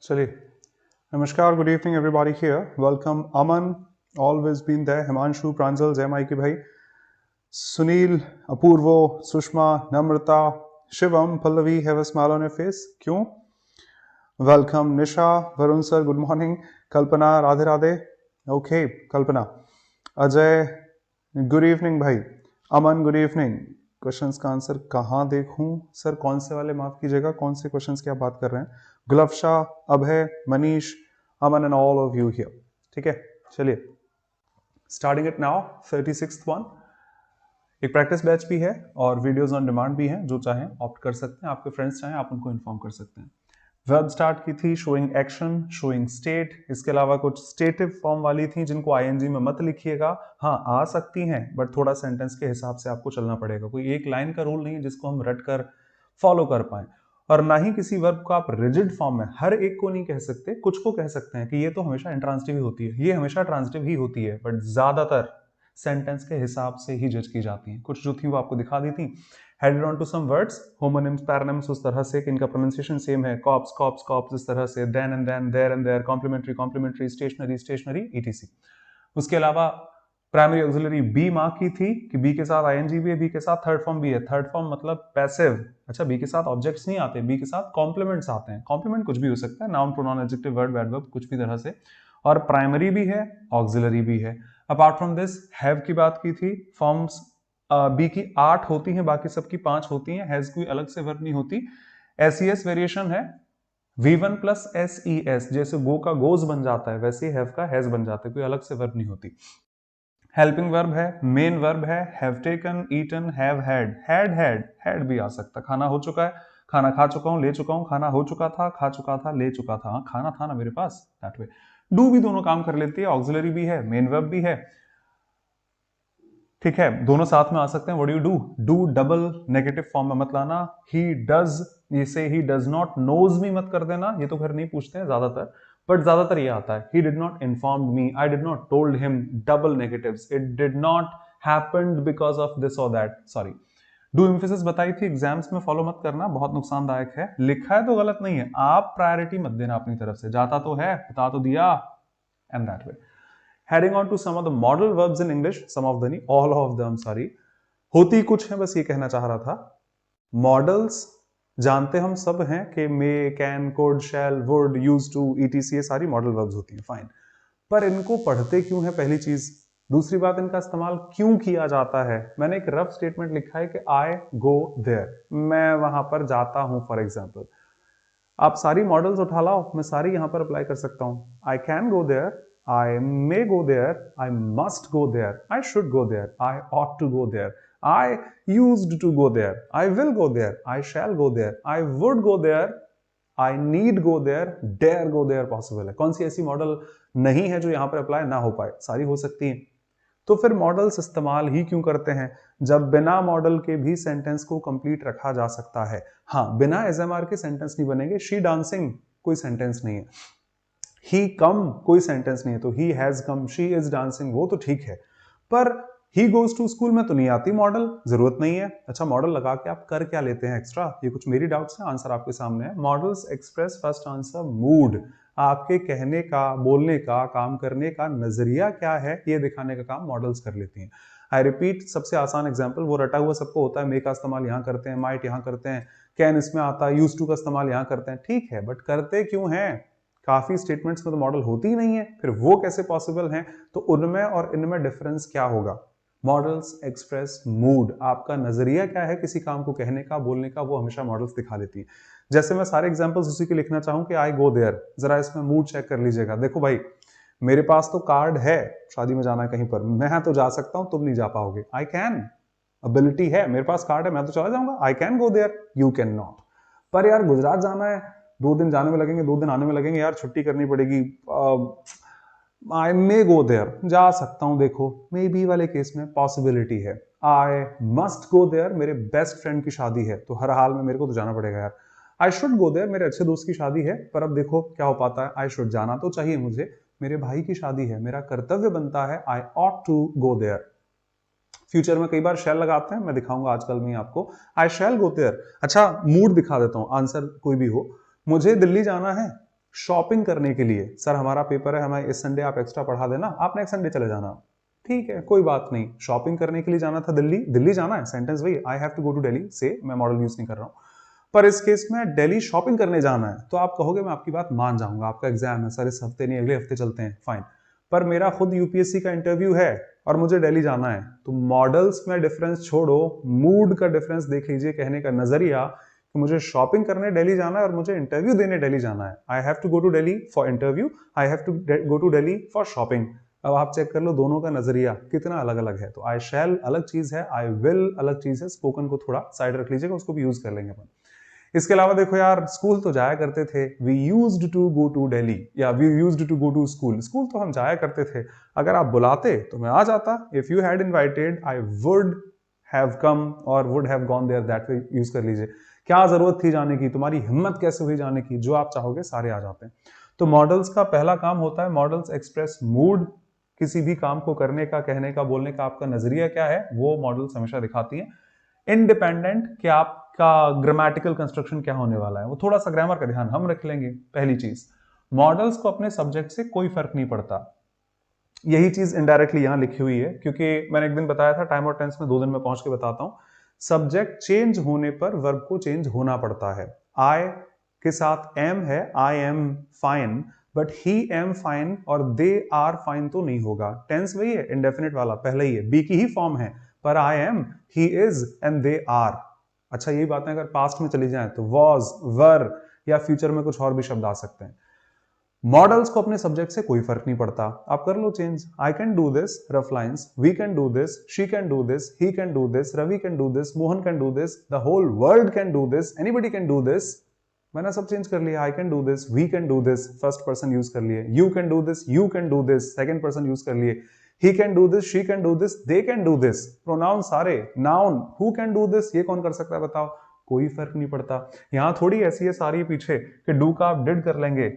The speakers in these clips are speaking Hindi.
चलिए, नमस्कार, good evening everybody here. Welcome Aman, always been there, Himanshu, Pranjal, जय माई की भाई, Sunil, Apurbo, Sushma, Namrata, Shivam, Pallavi, have a smile on your face. क्यों? Welcome Nisha, Varun sir, good morning, Kalpana, Radhe Radhe. Okay Kalpana, Ajay, good evening भाई, अमन, गुड इवनिंग। क्वेश्चंस का आंसर कहाँ देखूं सर? कौन से वाले, माफ कीजिएगा, कौन से क्वेश्चंस की आप बात कर रहे हैं? Gulfasha, Abhay, Manish, Aman and all of you here. ठीक है, चलिए starting it now. 36th one, एक प्रैक्टिस बैच भी है और वीडियोस ऑन डिमांड भी हैं, जो चाहें ऑप्ट कर सकते हैं। आपके फ्रेंड्स चाहें आप उनको इन्फॉर्म कर सकते हैं। वर्ब स्टार्ट की थी शोइंग एक्शन, शोइंग स्टेट। इसके अलावा कुछ स्टेटिव फॉर्म वाली थी जिनको आईएनजी में मत लिखिएगा। हाँ, आ सकती हैं बट थोड़ा सेंटेंस के हिसाब से आपको चलना पड़ेगा। कोई एक लाइन का रूल नहीं है जिसको हम रट कर फॉलो कर पाए। और ना ही किसी वर्ब को आप रिजिड फॉर्म में हर एक को नहीं कह सकते। कुछ को कह सकते हैं कि ये तो हमेशा इंट्रांसिटिव ही होती है, ये हमेशा ट्रांसिटिव ही होती है, बट ज्यादातर सेंटेंस के हिसाब से ही जज की जाती हैं। कुछ जो थी वो आपको दिखा दी थी। Headed on to some words, homonyms, paronyms, उस तरह से कि इनका प्रोनाउंसिएशन सेम है। कॉप्स, कॉप्स, कॉप्स, इस तरह से। Then and than, there and their, complementary, complimentary, stationary, stationery, etc. उसके अलावा प्राइमरी ऑक्सिलरी बी मार्क की थी कि बी के साथ आईएनजी भी है, बी के साथ थर्ड फॉर्म भी है। थर्ड फॉर्म मतलब पैसिव। अच्छा, बी के साथ ऑब्जेक्ट्स नहीं आते, बी के साथ कॉम्प्लीमेंट्स आते हैं। कॉम्प्लीमेंट कुछ भी हो सकता है, noun, pronoun, adjective, verb, adverb, कुछ भी तरह से। और प्राइमरी भी है, ऑक्सिलरी भी है। अपार्ट फ्रॉम दिस, हैव की बात की थी। फॉर्म्स बी की 8 होती हैं, बाकी सबकी 5 होती हैं। हैज कोई अलग से वर्ब नहीं होती। एसईएस वेरिएशन है, V1 प्लस SES, जैसे गो का गोज बन जाता है वैसे ही हैव का हैज बन जाता है, कोई अलग से वर्ब नहीं होती। हेल्पिंग वर्ब है, मेन वर्ब है, have taken, eaten, have had, had भी आ सकता है। खाना हो चुका है, खाना खा चुका हूं, ले चुका हूं, खाना हो चुका था, खा चुका था, ले चुका था। हाँ, खाना था ना मेरे पास, दैट वे। डू भी दोनों काम कर लेती है, ऑक्सिलरी भी है, मेन वर्ब भी है। ठीक है, दोनों साथ में आ सकते हैं। What do you do? Do double negative form में मत लाना। ही डज, इसे ही डज नॉट, नोज भी मत कर देना, ये तो खैर नहीं पूछते हैं ज्यादातर, बट ज्यादातर ये आता है। He did not inform me, I did not told him, double negatives. It did not happened because of this और दैट, सॉरी। डू एम्फेसिस बताई थी, एग्जाम्स में फॉलो मत करना, बहुत नुकसानदायक है। लिखा है तो गलत नहीं है, आप प्रायोरिटी मत देना अपनी तरफ से। जाता तो है, बता तो दिया, and that way. Heading on to some of the modal verbs in English, some of the नहीं, all of them, sorry, होती कुछ है, बस ये कहना चाह रहा था। मॉडल्स जानते हम सब हैं कि may, can, could, shall, would, use to, etc, ये सारी मॉडल वर्ब्स होती हैं, फाइन। पर इनको पढ़ते क्यों है, पहली चीज। दूसरी बात, इनका इस्तेमाल क्यों किया जाता है। मैंने एक रफ स्टेटमेंट लिखा है कि आई गो देयर, मैं वहां पर जाता हूं, फॉर एग्जाम्पल। आप सारी मॉडल्स उठा लाओ, मैं सारी यहां पर अप्लाई कर सकता हूं। I can go there, I may go there, I must go there, I should go there, I ought to go there, I used to go there, I will go there, I shall go there, I would go there, I need go there, dare go there possible है। कौन सी ऐसी मॉडल नहीं है जो यहां पर अप्लाई ना हो पाए? सारी हो सकती हैं। तो फिर मॉडल्स इस्तेमाल ही क्यों करते हैं जब बिना मॉडल के भी सेंटेंस को कंप्लीट रखा जा सकता है? हाँ, बिना एसएमआर के सेंटेंस नहीं बनेंगे। शी डांसिंग कोई सेंटेंस नहीं है, ही कम कोई सेंटेंस नहीं है, तो he has come, she is dancing, वो तो ठीक है। पर ही गोज टू स्कूल में तो नहीं आती मॉडल, जरूरत नहीं है। अच्छा, मॉडल लगा के आप कर क्या लेते हैं एक्स्ट्रा? ये कुछ मेरी डाउट्स हैं, आंसर आपके सामने है। Models express first answer mood, आपके कहने का, बोलने का, काम करने का नजरिया क्या है, ये दिखाने का काम मॉडल्स कर लेती हैं। आई रिपीट, सबसे आसान एग्जाम्पल, वो रटा हुआ सबको होता है। मे का इस्तेमाल यहाँ करते हैं, माइट यहाँ करते हैं, कैन इसमें आता है, यूज टू का इस्तेमाल यहाँ करते हैं, ठीक है, बट करते क्यों हैं? काफी स्टेटमेंट्स में तो मॉडल होती ही नहीं है, फिर वो कैसे पॉसिबल है? तो उनमें और इनमें डिफरेंस क्या होगा? मॉडल्स एक्सप्रेस मूड, आपका नजरिया क्या है किसी काम को कहने का, बोलने का, वो हमेशा मॉडल्स दिखा देती है। जैसे मैं सारे एग्जांपल्स उसी के लिखना चाहूं कि आई गो देयर, जरा इसमें मूड चेक कर लीजिएगा। देखो भाई, मेरे पास तो कार्ड है, शादी में जाना है कहीं पर, मैं तो जा सकता हूं, तुम नहीं जा पाओगे। आई कैन, एबिलिटी है, मेरे पास कार्ड है, मैं तो चला जाऊंगा। I can go there, you can not. पर यार गुजरात जाना है, 2 दिन जाने में लगेंगे, 2 दिन आने में लगेंगे, यार छुट्टी करनी पड़ेगी। आई मे गो देयर, जा सकता हूं। देखो, मे बी वाले केस में पॉसिबिलिटी है। आई मस्ट गो देयर, मेरे बेस्ट फ्रेंड की शादी है, तो हर हाल में मेरे को तो जाना पड़ेगा यार। आई शुड गो देयर, मेरे अच्छे दोस्त की शादी है, पर अब देखो क्या हो पाता है। आई शुड, जाना तो चाहिए मुझे, मेरे भाई की शादी है, मेरा कर्तव्य बनता है, I ought to go there. Future में कई बार शैल लगाते हैं, मैं दिखाऊंगा आजकल में आपको। आई शैल गो देयर। अच्छा, मूड दिखा देता हूं, आंसर कोई भी हो। मुझे दिल्ली जाना है, शॉपिंग करने के लिए, सर हमारा पेपर है, हमें इस संडे आप एक्स्ट्रा पढ़ा देना, आप नेक्स्ट संडे चले जाना, ठीक है कोई बात नहीं। शॉपिंग करने के लिए जाना था दिल्ली, दिल्ली जाना है, सेंटेंस वही, I have to go to Delhi से, मैं मॉडल यूज नहीं कर रहा हूं। पर इस केस में दिल्ली शॉपिंग करने जाना है तो आप कहोगे मैं आपकी बात मान जाऊंगा, आपका एग्जाम है सर, इस हफ्ते नहीं अगले हफ्ते चलते हैं, फाइन। पर मेरा खुद यूपीएससी का इंटरव्यू है और मुझे दिल्ली जाना है, तो मॉडल्स में डिफरेंस छोड़ो, मूड का डिफरेंस देख लीजिए, कहने का नजरिया कि मुझे शॉपिंग करने दिल्ली जाना है और मुझे इंटरव्यू देने दिल्ली जाना है। I have to go to Delhi for interview, I have to go to Delhi for shopping. अब आप चेक कर लो दोनों का नजरिया कितना अलग अलग है। तो आई शैल अलग चीज है, आई विल अलग चीज है, स्पोकन को थोड़ा साइड रख लीजिएगा, उसको भी यूज कर लेंगे अपन। इसके अलावा देखो यार, स्कूल तो जाया करते थे, we used to go to Delhi, या we used to go to school, school तो हम जाया करते थे, अगर आप बुलाते तो मैं आ जाता, if you had invited I would have come और would have gone there, that way use कर लीजिए। क्या जरूरत थी जाने की, तुम्हारी हिम्मत कैसे हुई जाने की, जो आप चाहोगे सारे आ जाते हैं। तो मॉडल्स का पहला काम होता है, मॉडल्स एक्सप्रेस मूड, किसी भी काम को करने का, कहने का, बोलने का आपका नजरिया क्या है, वो मॉडल्स हमेशा दिखाती है। इंडिपेंडेंट कि आपका ग्रामेटिकल कंस्ट्रक्शन क्या होने वाला है, वो थोड़ा सा ग्रामर का ध्यान हम रख लेंगे। पहली चीज, मॉडल्स को अपने सब्जेक्ट से कोई फर्क नहीं पड़ता, यही चीज इनडायरेक्टली यहां लिखी हुई है, क्योंकि मैंने एक दिन बताया था टाइम और टेंस में, 2 दिन में पहुंच के बताता हूं। सब्जेक्ट चेंज होने पर वर्ब को चेंज होना पड़ता है। आई के साथ एम है, I am fine, but he am fine और दे आर फाइन तो नहीं होगा। टेंस वही है, इंडेफिनिट वाला पहले ही है, बी की ही फॉर्म है, पर I am, he is and they are. अच्छा यही बातें अगर पास्ट में चली जाएं तो वॉज, वर, या फ्यूचर में कुछ और भी शब्द आ सकते हैं। मॉडल्स को अपने सब्जेक्ट से कोई फर्क नहीं पड़ता, आप कर लो change. I can do this, rough lines, we can do this, she can do this, he can do this, Ravi can do this, Mohan can do this, the whole world can do this, anybody can do this. मैंने सब चेंज कर लिया, I can do this, we can do this, first person use कर लिए, you can do this, you can do this, second person use कर लिए, he can do this, she can do this, they can do this, pronoun सारे, noun who can do this, ये कौन कर सकता है बताओ, कोई फर्क नहीं पड़ता। यहां थोड़ी ऐसी है सारी पीछे कि डू का आप डिड कर लेंगे,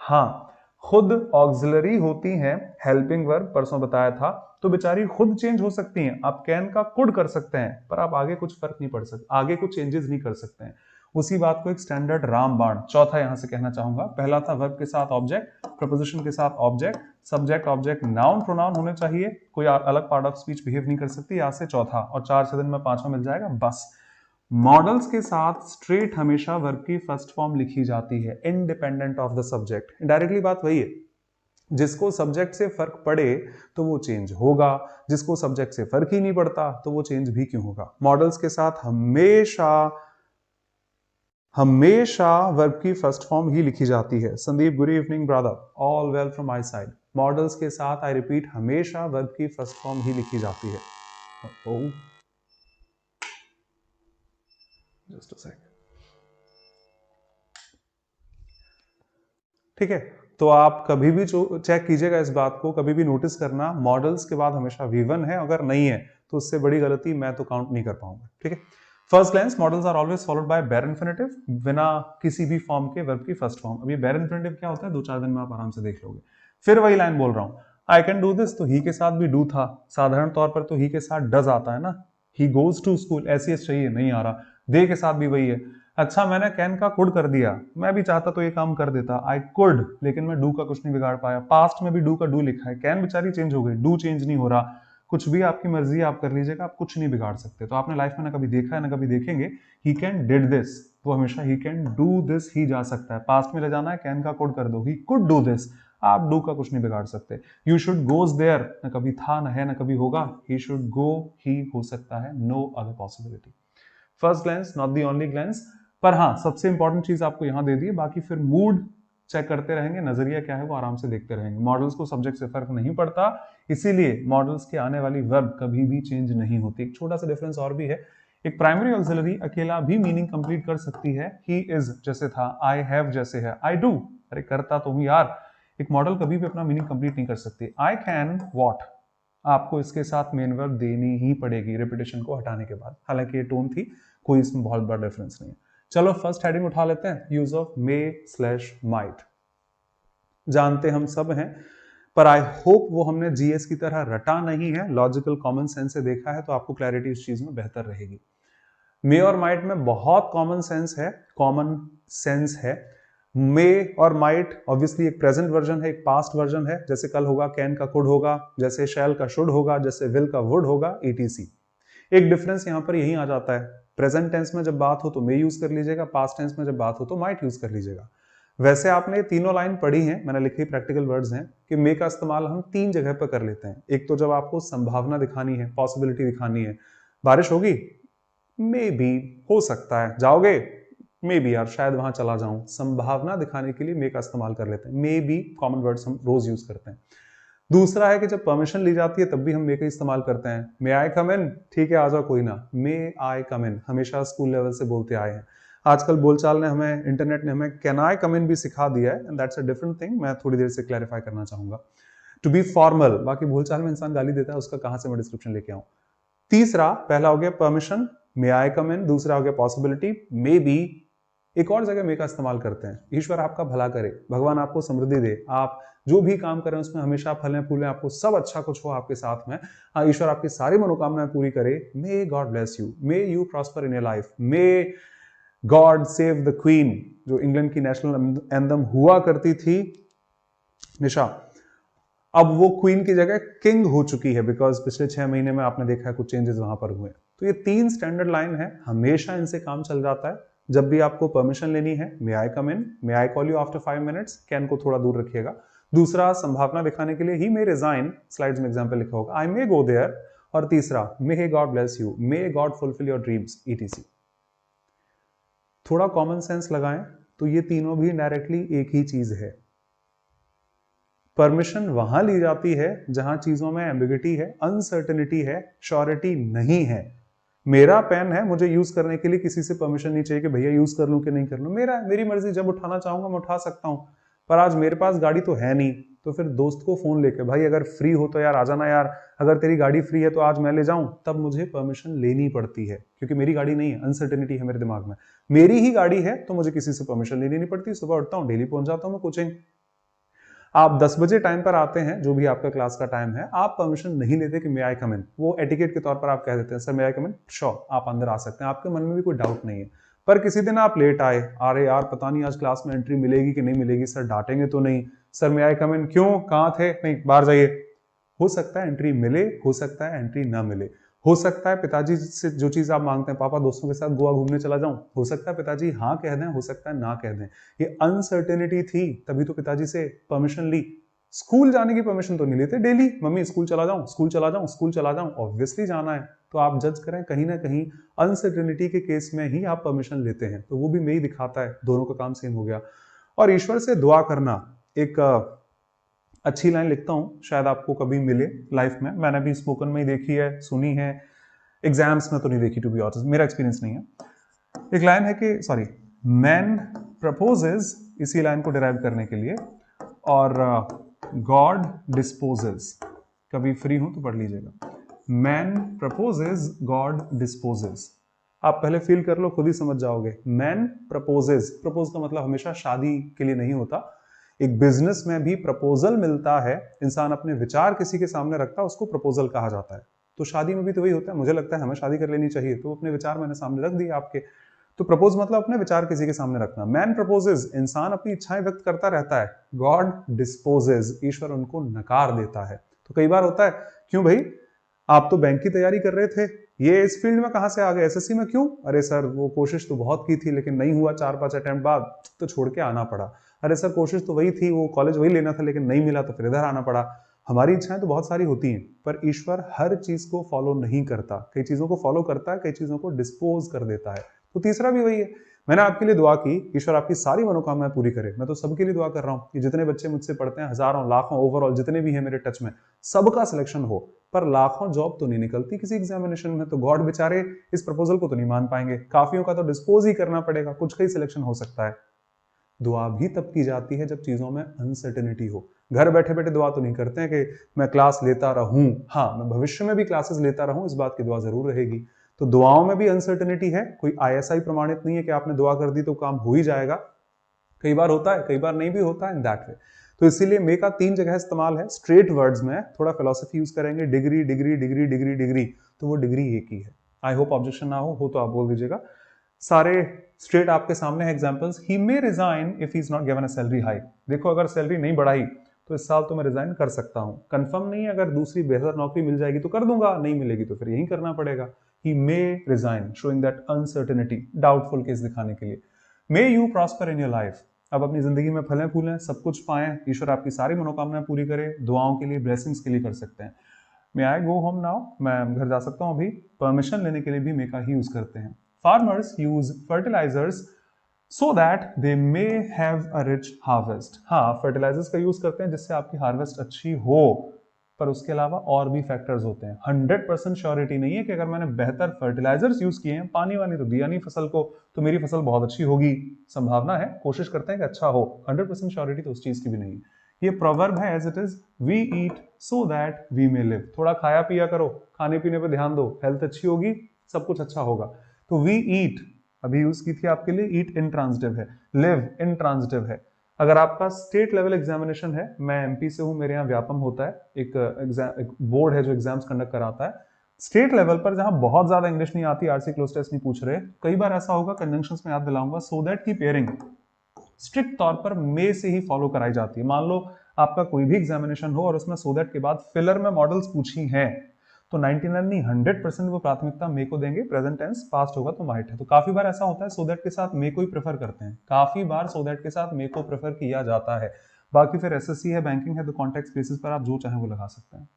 हाँ खुद ऑक्सिलरी होती हैं, हेल्पिंग वर्ब परसों बताया था, तो बेचारी खुद चेंज हो सकती हैं। आप कैन का कुड कर सकते हैं, पर आप आगे कुछ फर्क नहीं पड़ सकता, आगे कुछ चेंजेस नहीं कर सकते हैं। उसी बात को एक स्टैंडर्ड रामबाण चौथा यहां से कहना चाहूंगा। पहला था वर्ब के साथ ऑब्जेक्ट, प्रपोजिशन के साथ object, subject object noun pronoun होने चाहिए, कोई अलग पार्ट ऑफ स्पीच बिहेव नहीं कर सकती। यहां से चौथा, और 4 दिन में 5वां मिल जाएगा बस। मॉडल्स के साथ स्ट्रेट हमेशा वर्ब की फर्स्ट फॉर्म लिखी जाती है, independent of the subject. Directly बात वही है, जिसको सब्जेक्ट से फर्क पड़े तो वो चेंज होगा, जिसको सब्जेक्ट से फर्क ही नहीं पड़ता तो वो चेंज भी क्यों होगा। मॉडल्स के साथ हमेशा हमेशा वर्ब की फर्स्ट फॉर्म ही लिखी जाती है। Sandeep, good evening brother, all well from my side. Models के साथ आई रिपीट हमेशा वर्ब की फर्स्ट फॉर्म ही लिखी जाती है। जस्ट अ सेकंड, ठीक है। तो आप कभी भी चेक कीजिएगा इस बात को, कभी भी नोटिस करना, मॉडल्स के बाद हमेशा V1 है, अगर नहीं है तो उससे बड़ी गलती मैं तो काउंट नहीं कर पाऊंगा, ठीक है। First glance, models are always followed by bare infinitive, बिना किसी भी फॉर्म के वर्ब की फर्स्ट फॉर्म। अब ये बेयर इन्फिनिटिव क्या होता है 2-4 दिन में आप आराम से देख लोगे। फिर वही लाइन बोल रहा हूं, आई कैन डू दिस, तो ही के साथ भी डू था, साधारण तौर पर तो ही के साथ डज आता है ना, ही गोज टू स्कूल, ऐसी चाहिए नहीं आ रहा, दे के साथ भी वही है। अच्छा मैंने कैन का कुड कर दिया, मैं भी चाहता तो ये काम कर देता, आई कुड, लेकिन मैं डू का कुछ नहीं बिगाड़ पाया। पास्ट में भी डू का डू लिखा है, कैन बेचारी चेंज हो गई, डू चेंज नहीं हो रहा। कुछ भी आपकी मर्जी आप कर लीजिएगा, आप कुछ नहीं बिगाड़ सकते। तो आपने लाइफ में ना कभी देखा है ना कभी देखेंगे, ही कैन डिड दिस, तो हमेशा ही कैन डू दिस ही जा सकता है। पास्ट में ले जाना है, कैन का कुड कर दो, ही कुड डू दिस, आप डू का कुछ नहीं बिगाड़ सकते। यू शुड गोज देयर, ना कभी था ना है ना कभी होगा, ही शुड गो ही हो सकता है, no other possibility. First glance not the only glance, पर हाँ सबसे इंपॉर्टेंट चीज आपको यहां दे दी है, बाकी फिर मूड चेक करते रहेंगे, नजरिया क्या है वो आराम से देखते रहेंगे। मॉडल्स को सब्जेक्ट से फर्क नहीं पड़ता, इसीलिए मॉडल्स के आने वाली वर्ब कभी भी चेंज नहीं होती। एक छोटा सा डिफरेंस और भी है, एक प्राइमरी ऑक्सिलरी अकेला भी मीनिंग कंप्लीट कर सकती है, ही इज जैसे था, आई हैव जैसे है, आई डू, अरे करता तो हूं यार। एक मॉडल कभी भी अपना मीनिंग कंप्लीट नहीं कर सकती। आई कैन वॉट, आपको इसके साथ मेन वर्ब देनी ही पड़ेगी रिपीटेशन को हटाने के बाद, हालांकि ये टोन थी, कोई इसमें बहुत बड़ा डिफरेंस नहीं है। चलो फर्स्ट हेडिंग उठा लेते हैं, use of May slash might. जानते हम सब हैं, पर आई होप वो हमने जीएस की तरह रटा नहीं है, लॉजिकल कॉमन सेंस से देखा है, तो आपको क्लैरिटी इस चीज में बेहतर रहेगी। मे और माइट में बहुत कॉमन सेंस है, कॉमन सेंस है। मे और माइट ऑब्वियसली एक प्रेजेंट वर्जन है, एक पास्ट वर्जन है, जैसे कल होगा कैन का कुड होगा, जैसे शैल का शुड होगा, जैसे विल का वुड होगा, etc। एक डिफरेंस यहां पर यही आ जाता है, प्रेजेंट टेंस में जब बात हो तो मे यूज कर लीजिएगा, पास्ट टेंस में जब बात हो तो माइट यूज कर लीजिएगा। वैसे आपने तीनों लाइन पढ़ी हैं, मैंने लिखी प्रैक्टिकल वर्ड्स हैं कि मे का इस्तेमाल हम 3 जगह पर कर लेते हैं। एक तो जब आपको संभावना दिखानी है, पॉसिबिलिटी दिखानी है, बारिश होगी, मे बी, हो सकता है, जाओगे, मे बी यार शायद वहां चला जाऊं, संभावना दिखाने के लिए मे का इस्तेमाल कर लेते हैं। मे बी कॉमन वर्ड्स हम रोज यूज करते हैं। दूसरा है कि जब परमिशन ली जाती है तब भी हम मे का इस्तेमाल करते हैं। मे आई कम इन, ठीक है आ जाओ कोई ना, मे आई कम इन हमेशा स्कूल लेवल से बोलते आए हैं। आजकल बोलचाल ने हमें, इंटरनेट ने हमें कैन आई कम इन भी सिखा दिया है, and that's a different thing, मैं थोड़ी देर से क्लैरिफाई करना चाहूंगा। टू बी फॉर्मल, बाकी बोलचाल में इंसान गाली देता है, उसका कहां से मैं डिस्क्रिप्शन लेके आऊं। तीसरा, पहला हो गया परमिशन, मे आई कम इन, दूसरा हो गया पॉसिबिलिटी, मे बी। एक और जगह मे का इस्तेमाल करते हैं, ईश्वर आपका भला करे, भगवान आपको समृद्धि दे, आप जो भी काम करें उसमें हमेशा फलें फूलें, आपको सब अच्छा कुछ हो आपके साथ में, ईश्वर आपकी सारी मनोकामनाएं पूरी करे, मे god bless you, may you prosper in your life, may God save the queen, जो इंग्लैंड की नेशनल एंथम हुआ करती थी निशा, अब वो क्वीन की जगह किंग हो चुकी है, बिकॉज पिछले 6 महीने में आपने देखा है कुछ चेंजेस वहां पर हुए। तो ये 3 स्टैंडर्ड लाइन है, हमेशा इनसे काम चल जाता है। जब भी आपको परमिशन लेनी है, may I come in, may I call you after 5 minutes, can को थोड़ा दूर रखिएगा। दूसरा, संभावना दिखाने के लिए ही मे रिजाइन, स्लाइड्स में एग्जांपल लिखा होगा, आई मे गो देयर। और तीसरा, may god bless you, may god fulfil your dreams, etc। थोड़ा कॉमन सेंस लगाएं तो ये तीनों भी डायरेक्टली एक ही चीज है। परमिशन वहां ली जाती है जहां चीजों में एम्बिग्युइटी है, अनसर्टेनिटी है, श्योरिटी नहीं है। मेरा पेन है, मुझे यूज करने के लिए किसी से परमिशन नहीं चाहिए कि भैया यूज कर लूं कि नहीं कर लूं, मेरी मर्जी, जब उठाना चाहूंगा मैं उठा सकता हूं। पर आज मेरे पास गाड़ी तो है नहीं, तो फिर दोस्त को फोन लेके, भाई अगर फ्री हो तो यार आ जाना यार, अगर तेरी गाड़ी फ्री है तो आज मैं ले जाऊं, तब मुझे परमिशन लेनी पड़ती है, क्योंकि मेरी गाड़ी नहीं है, अनसर्टेनिटी है मेरे दिमाग में। मेरी ही गाड़ी है तो मुझे किसी से परमिशन लेनी नहीं पड़ती, सुबह उठता हूं, डेली पहुंच जाता हूं मैं कोचिंग। आप 10 बजे टाइम पर आते हैं, जो भी आपका क्लास का टाइम है, आप परमिशन नहीं लेते कि मे आई कम इन, वो एटिकेट के तौर पर आप कह देते हैं sir may I come in, sure आप अंदर आ सकते हैं, आपके मन में भी कोई डाउट नहीं है। पर किसी दिन आप लेट आए, अरे यार पता नहीं आज क्लास में एंट्री मिलेगी कि नहीं मिलेगी, सर डांटेंगे तो नहीं, सर मे आई कम इन, क्यों, कहाँ थे, नहीं बाहर जाइए। हो सकता है एंट्री मिले, हो सकता है एंट्री ना मिले, हो सकता है पिताजी से जो चीज आप मांगते हैं, पापा दोस्तों के साथ गोवा घूमने चला जाऊं, हो सकता है पिताजी हाँ कह दें, हो सकता है ना कह दें। ये अनसर्टेनिटी थी, तभी तो पिताजी से परमिशन ली। स्कूल जाने की परमिशन तो नहीं लेते डेली, मम्मी स्कूल चला जाऊं, स्कूल चला जाऊं, स्कूल चला जाऊं, ऑब्वियसली जाना है। तो आप जज करें, कहीं ना कहीं अनसर्टेनिटी के केस में ही आप परमिशन लेते हैं, तो वो भी मैं ही दिखाता है, दोनों का काम सेम हो गया। और ईश्वर से दुआ करना, एक अच्छी लाइन लिखता हूं, शायद आपको कभी मिले लाइफ में, मैंने भी स्पोकन में ही देखी है, सुनी है, एग्जाम्स में तो नहीं देखी, टू बी ऑनेस्ट मेरा एक्सपीरियंस नहीं है। एक लाइन है कि सॉरी, मैन प्रपोजेस, इसी लाइन को डिराइव करने के लिए, और गॉड डिस्पोजेस, कभी फ्री हो तो पढ़ लीजिएगा, मैन प्रपोजेस गॉड डिस्पोजेस। आप पहले फील कर लो, खुद ही समझ जाओगे। मैन प्रपोजेस, प्रपोज का मतलब हमेशा शादी के लिए नहीं होता, एक बिजनेस में भी प्रपोजल मिलता है, इंसान अपने विचार किसी के सामने रखता है, उसको प्रपोजल कहा जाता है। तो शादी में भी तो वही होता है, मुझे लगता है हमें शादी कर लेनी चाहिए, तो अपने विचार मैंने सामने रख दिए आपके, तो प्रपोज मतलब अपने विचार किसी के सामने रखना। मैन प्रपोजेस, इंसान अपनी इच्छाएं व्यक्त करता रहता है, गॉड डिस्पोजेस, ईश्वर उनको नकार देता है। तो कई बार होता है, क्यों भाई आप तो बैंक की तैयारी कर रहे थे, ये इस फील्ड में कहां से आ गए, एसएससी में क्यों, अरे सर वो कोशिश तो बहुत की थी लेकिन नहीं हुआ, 4-5 अटेम्प्ट बाद तो छोड़ के आना पड़ा। अरे सर कोशिश तो वही थी, वो कॉलेज वही लेना था लेकिन नहीं मिला तो फिर इधर आना पड़ा। हमारी इच्छाएं तो बहुत सारी होती हैं, पर ईश्वर हर चीज को फॉलो नहीं करता, कई चीजों को फॉलो करता है, कई चीजों को डिस्पोज कर देता है। तो तीसरा भी वही है, मैंने आपके लिए दुआ की, ईश्वर आपकी सारी मनोकामनाएं पूरी करे। मैं तो सबके लिए दुआ कर रहा हूं कि जितने बच्चे मुझसे पढ़ते हैं, हजारों लाखों ओवरऑल जितने भी हैं मेरे टच में, सबका सिलेक्शन हो, पर लाखों जॉब तो नहीं निकलती किसी एग्जामिनेशन में, तो गॉड बेचारे इस प्रपोजल को तो नहीं मान पाएंगे, काफियों का तो डिस्पोज ही करना पड़ेगा, कुछ का ही सिलेक्शन हो सकता है। दुआ भी तब की जाती है जब चीजों में अनसर्टेनिटी हो। घर बैठे बैठे दुआ तो नहीं करते हैं कि मैं क्लास लेता रहूं, हाँ मैं भविष्य में भी क्लासेस लेता रहूं, इस बात की दुआ जरूर रहेगी। तो दुआओं में भी अनसर्टेनिटी है, कोई ISI प्रमाणित नहीं है कि आपने दुआ कर दी तो काम हो ही जाएगा, कई बार होता है, कई बार नहीं भी होता है, इन दैट वे। तो इसीलिए मे का 3 जगह इस्तेमाल है, स्ट्रेट वर्ड्स में थोड़ा फिलोसफी यूज करेंगे, degree degree degree degree degree, तो वो डिग्री एक ही है। आई होप ऑब्जेक्शन ना हो तो आप बोल दीजिएगा। सारे स्ट्रेट आपके सामने है examples. He may resign if he is not given a salary hike. देखो अगर सैलरी नहीं बढ़ाई तो इस साल तो मैं रिजाइन कर सकता हूं, कंफर्म नहीं है, अगर दूसरी बेहतर नौकरी मिल जाएगी तो कर दूंगा, नहीं मिलेगी तो फिर यही करना पड़ेगा। He may resign, showing that uncertainty, doubtful case दिखाने के लिए। May you prosper in your life, अब अपनी जिंदगी में फलें फूलें, सब कुछ पाएं, ईश्वर आपकी सारी मनोकामनाएं पूरी करे, दुआओं के लिए, ब्लेसिंग्स के लिए कर सकते हैं। मे आई गो होम नाउ, मैं घर जा सकता हूं अभी। परमिशन लेने के लिए भी मे का ही यूज करते हैं। Farmers use fertilisers so that they may have a rich harvest. हाँ, फर्टिलाइजर्स का यूज करते हैं जिससे आपकी हार्वेस्ट अच्छी हो, पर उसके अलावा और भी फैक्टर्स होते हैं। 100% श्योरिटी नहीं है कि अगर मैंने बेहतर फर्टिलाइजर्स यूज किए हैं, पानी वानी तो दिया नहीं फसल को, तो मेरी फसल बहुत अच्छी होगी। संभावना है, कोशिश करते हैं कि अच्छा हो, 100% श्योरिटी तो उस चीज की भी नहीं है। ये प्रोवर्ब है as it is, we eat so that we may live. थोड़ा खाया पिया करो, खाने पीने पे ध्यान दो, हेल्थ अच्छी होगी, सब कुछ अच्छा होगा। तो वी ईट अभी यूज की थी आपके लिए, ईट इंट्रांजिटिव है, लिव इंट्रांजिटिव है। अगर आपका स्टेट लेवल एग्जामिनेशन है, मैं एमपी से हूं, मेरे यहाँ व्यापम होता है, एक बोर्ड है जो एग्जाम्स कंडक्ट कराता है। स्टेट लेवल पर जहां बहुत ज्यादा इंग्लिश नहीं आती, आरसी क्लोज टेस्ट नहीं पूछ रहे, कई बार ऐसा होगा, कंजंक्शंस में याद दिलाऊंगा, सो दैट की पेयरिंग स्ट्रिक्ट तौर पर मे से ही फॉलो कराई जाती है। मान लो आपका कोई भी एग्जामिनेशन हो और उसमें सो दैट के बाद फिलर में मॉडल्स पूछी हैं, तो 99 नहीं 100% वो प्राथमिकता मे को देंगे। प्रेजेंट टेंस, पास्ट होगा तो माइट है। तो काफी बार ऐसा होता है सो दैट के साथ मे को ही प्रेफर करते हैं, काफी बार सो दैट के साथ मे को प्रेफर किया जाता है। बाकी फिर एसएससी है, बैंकिंग है, तो कॉन्टेक्स्ट बेसिस पर आप जो चाहें वो लगा सकते हैं।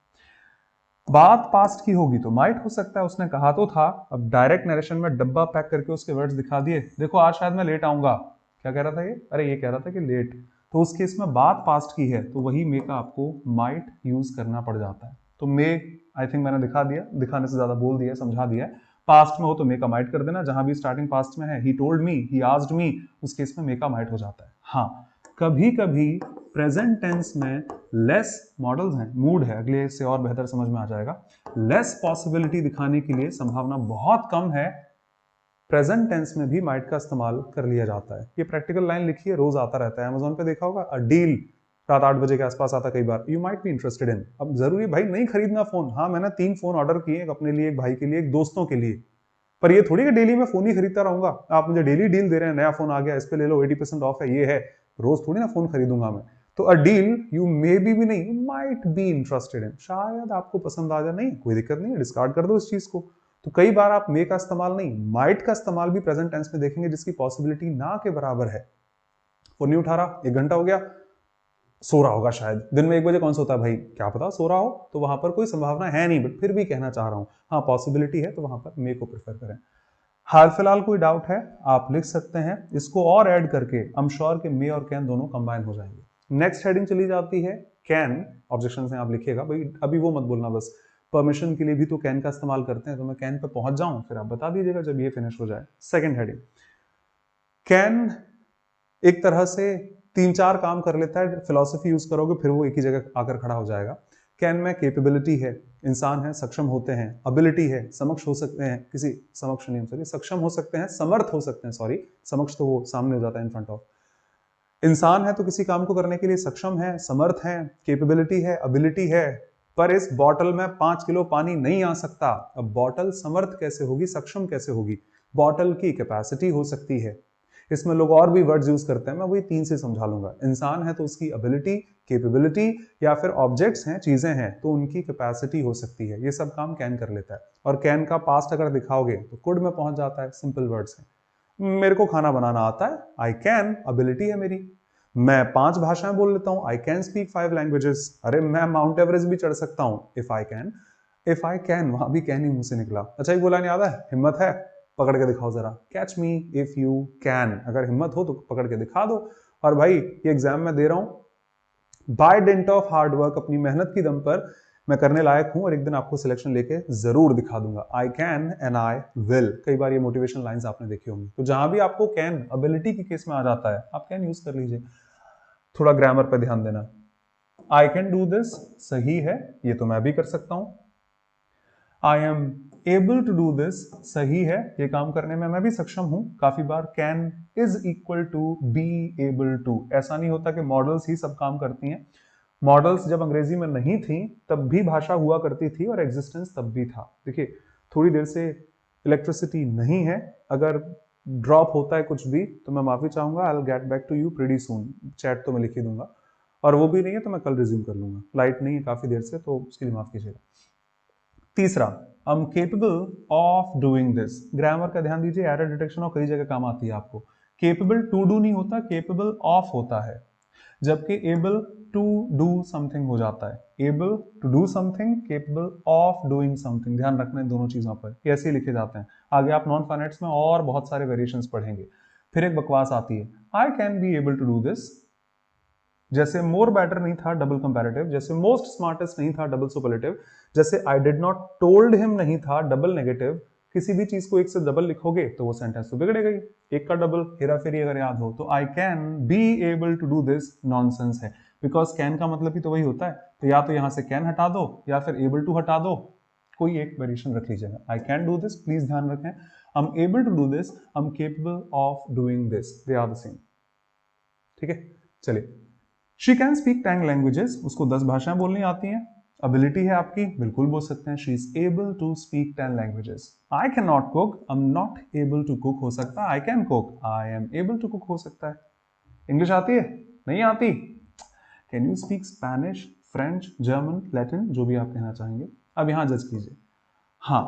बात पास्ट की होगी तो माइट हो सकता है, उसने कहा तो था, अब डायरेक्ट नरेशन में डब्बा पैक करके उसके वर्ड्स दिखा दिए, देखो आज शायद मैं लेट आऊंगा। क्या कह रहा था ये? अरे ये कह रहा था कि लेट। तो उस केस में बात पास्ट की है तो वही मे का आपको माइट यूज करना पड़ जाता है। तो मे आई थिंक मैंने दिखा दिया, दिखाने से ज्यादा बोल दिया, समझा दिया। पास्ट में हो तो मे का माइट कर देना, जहां भी स्टार्टिंग पास्ट में है, he told me, he asked me, उस केस में मे का माइट हो जाता है। हाँ, कभी कभी प्रेजेंट टेंस में लेस मॉडल्स हैं, मूड है, अगले से और बेहतर समझ में आ जाएगा, लेस पॉसिबिलिटी दिखाने के लिए, संभावना बहुत कम है, प्रेजेंट टेंस में भी माइट का इस्तेमाल कर लिया जाता है। ये प्रैक्टिकल लाइन लिखी है, रोज आता रहता है, अमेजोन पे देखा होगा, अ डील रात 8 बजे के आसपास आता कई बार, you might be interested in. अब जरूरी भाई नहीं खरीदना फोन, हाँ मैंने 3 फोन ऑर्डर किए, एक अपने लिए, एक भाई के लिए, एक दोस्तों के लिए, पर ये थोड़ी कि डेली मैं फोन ही खरीदता रहूंगा। आप मुझे डेली डील दे रहे हैं, नया फोन आ गया, इस पे ले लो, 80% ऑफ है, ये है, रोज थोड़ी ना फोन खरीदूंगा मैं। तो a deal you may be भी नहीं, माइट बी इंटरेस्टेड इन, शायद आपको पसंद आ जाए, नहीं कोई दिक्कत नहीं है, डिस्कार्ड कर दो इस चीज को। तो कई बार आप मे का इस्तेमाल नहीं, माइट का इस्तेमाल भी प्रेजेंट टेंस में देखेंगे जिसकी पॉसिबिलिटी ना के बराबर है। फोन नहीं उठा रहा, 1 घंटा हो गया, सो रहा होगा शायद, दिन में 1 बजे कौन सोता है भाई, क्या पता सो रहा हो, तो वहां पर कोई संभावना है नहीं, बट फिर भी कहना चाह रहा हूं, हाँ पॉसिबिलिटी है, तो वहां पर मे को प्रेफर करें। हाल फिलहाल कोई डाउट है आप लिख सकते हैं, इसको और ऐड करके आई एम श्योर कि मे और कैन दोनों कंबाइन हो जाएंगे। नेक्स्ट हेडिंग चली जाती है कैन। ऑब्जेक्शन से आप लिखिएगा भाई, अभी वो मत बोलना बस परमिशन के लिए भी तो कैन का इस्तेमाल करते हैं, तो मैं कैन पे पहुंच जाऊं, फिर आप बता दीजिएगा जब ये फिनिश हो जाए। सेकंड हेडिंग, कैन एक तरह से 3-4 काम कर लेता है, फिलॉसफी यूज करोगे फिर वो एक ही जगह आकर खड़ा हो जाएगा। कैन में कैपेबिलिटी है, इंसान है, सक्षम होते हैं, अबिलिटी है, समक्ष हो सकते हैं, किसी समक्ष नहीं, सॉरी सक्षम हो सकते हैं, समर्थ हो सकते हैं, सॉरी समक्ष तो वो सामने हो जाता है, इन फ्रंट ऑफ। इंसान है तो किसी काम को करने के लिए सक्षम है, समर्थ है, कैपेबिलिटी है, अबिलिटी है, पर इस बॉटल में 5 किलो पानी नहीं आ सकता। अब बॉटल समर्थ कैसे होगी, सक्षम कैसे होगी? बॉटल की कैपेसिटी हो सकती है। इसमें लोग और भी वर्ड्स यूज करते हैं, मैं वही 3 से समझा लूंगा। इंसान है तो उसकी एबिलिटी, कैपेबिलिटी, या फिर ऑब्जेक्ट्स हैं, चीजें हैं, तो उनकी कैपेसिटी हो सकती है। ये सब काम कैन कर लेता है। और कैन का पास्ट अगर दिखाओगे तो कुड में पहुंच जाता है, सिंपल वर्ड्स है। मेरे को खाना बनाना आता है, आई कैन, एबिलिटी है मेरी। मैं 5 भाषाएं बोल लेता हूं, आई कैन स्पीक 5 लैंग्वेजेस। अरे मैं माउंट एवरेस्ट भी चढ़ सकता हूं, if I can. If I can, वहां भी कैन ही मुंह से निकला। अच्छा एक बोला नहीं आता है, हिम्मत है पकड़ के दिखाओ जरा, catch me if you can. अगर हिम्मत हो तो पकड़ के दिखा दो। और भाई ये एग्जाम में दे रहा हूं by dint of hard work, अपनी मेहनत की दम पर मैं करने लायक हूं, और एक दिन आपको सिलेक्शन लेके जरूर दिखा दूंगा। I can and I will, कई बार ये मोटिवेशन लाइंस आपने देखी होंगी। तो जहां भी आपको कैन एबिलिटी के केस में आ जाता है, आप कैन यूज कर लीजिए। थोड़ा ग्रामर पर ध्यान देना। आई कैन डू दिस सही है, ये तो मैं भी कर सकता हूं। I am able to do this सही है, ये काम करने में मैं भी सक्षम हूं। काफी बार can is equal to be able to, ऐसा नहीं होता कि मॉडल्स ही सब काम करती हैं। मॉडल्स जब अंग्रेजी में नहीं थी तब भी भाषा हुआ करती थी और एग्जिस्टेंस तब भी था। देखिए थोड़ी देर से इलेक्ट्रिसिटी नहीं है, अगर ड्रॉप होता है कुछ भी तो मैं माफी चाहूंगा, I will get back to you pretty soon, chat तो मैं लिख ही दूंगा, और वो भी नहीं है तो मैं कल रिज्यूम कर लूंगा, लाइट नहीं है काफी देर से तो उसके लिए माफ कीजिएगा। तीसरा, आई am capable of doing this. Grammar का ध्यान दीजिए, एरर डिटेक्शन और कई जगह काम आती है आपको। केपेबल टू डू नहीं होता, केपेबल ऑफ होता है, जबकि एबल टू डू समथिंग हो जाता है। Able to do something, capable of doing something, ध्यान रखना है दोनों चीजों पर, ऐसे लिखे जाते हैं। आगे आप नॉन फाइनेट्स में और बहुत सारे वेरिएशंस पढ़ेंगे। फिर एक बकवास आती है, I can be able to do this. जैसे मोर बेटर नहीं था डबल कंपैरेटिव, जैसे मोस्ट स्मार्टेस्ट नहीं था डबल सुपरलेटिव, जैसे I did not told him नहीं था डबल नेगेटिव। किसी भी चीज को एक से डबल लिखोगे तो वो सेंटेंस तो बिगड़ेगा ही, एक का डबल हेरा फेरी अगर याद हो तो। I can be able to do this nonsense है, बिकॉज कैन का मतलब ही तो वही होता है, तो या तो यहां से कैन हटा दो या फिर एबल टू हटा दो, कोई एक वेरिएशन रख लीजिएगा। I can do this, please ध्यान रखें, I am able to do this, I am capable of doing this, they are the same. ठीक है, चलिए। शी कैन स्पीक 10 लैंग्वेजेस, उसको 10 भाषाएं बोलनी आती हैं। एबिलिटी है आपकी, बिल्कुल बोल सकते हैं, she is able to speak 10 languages. I can not cook, I am not able to cook हो सकता है, I can cook, I am able to cook हो सकता है। इंग्लिश आती है, नहीं आती? Can you speak Spanish, French, German, Latin, जो भी आप कहना चाहेंगे। अब यहां जज कीजिए। हाँ,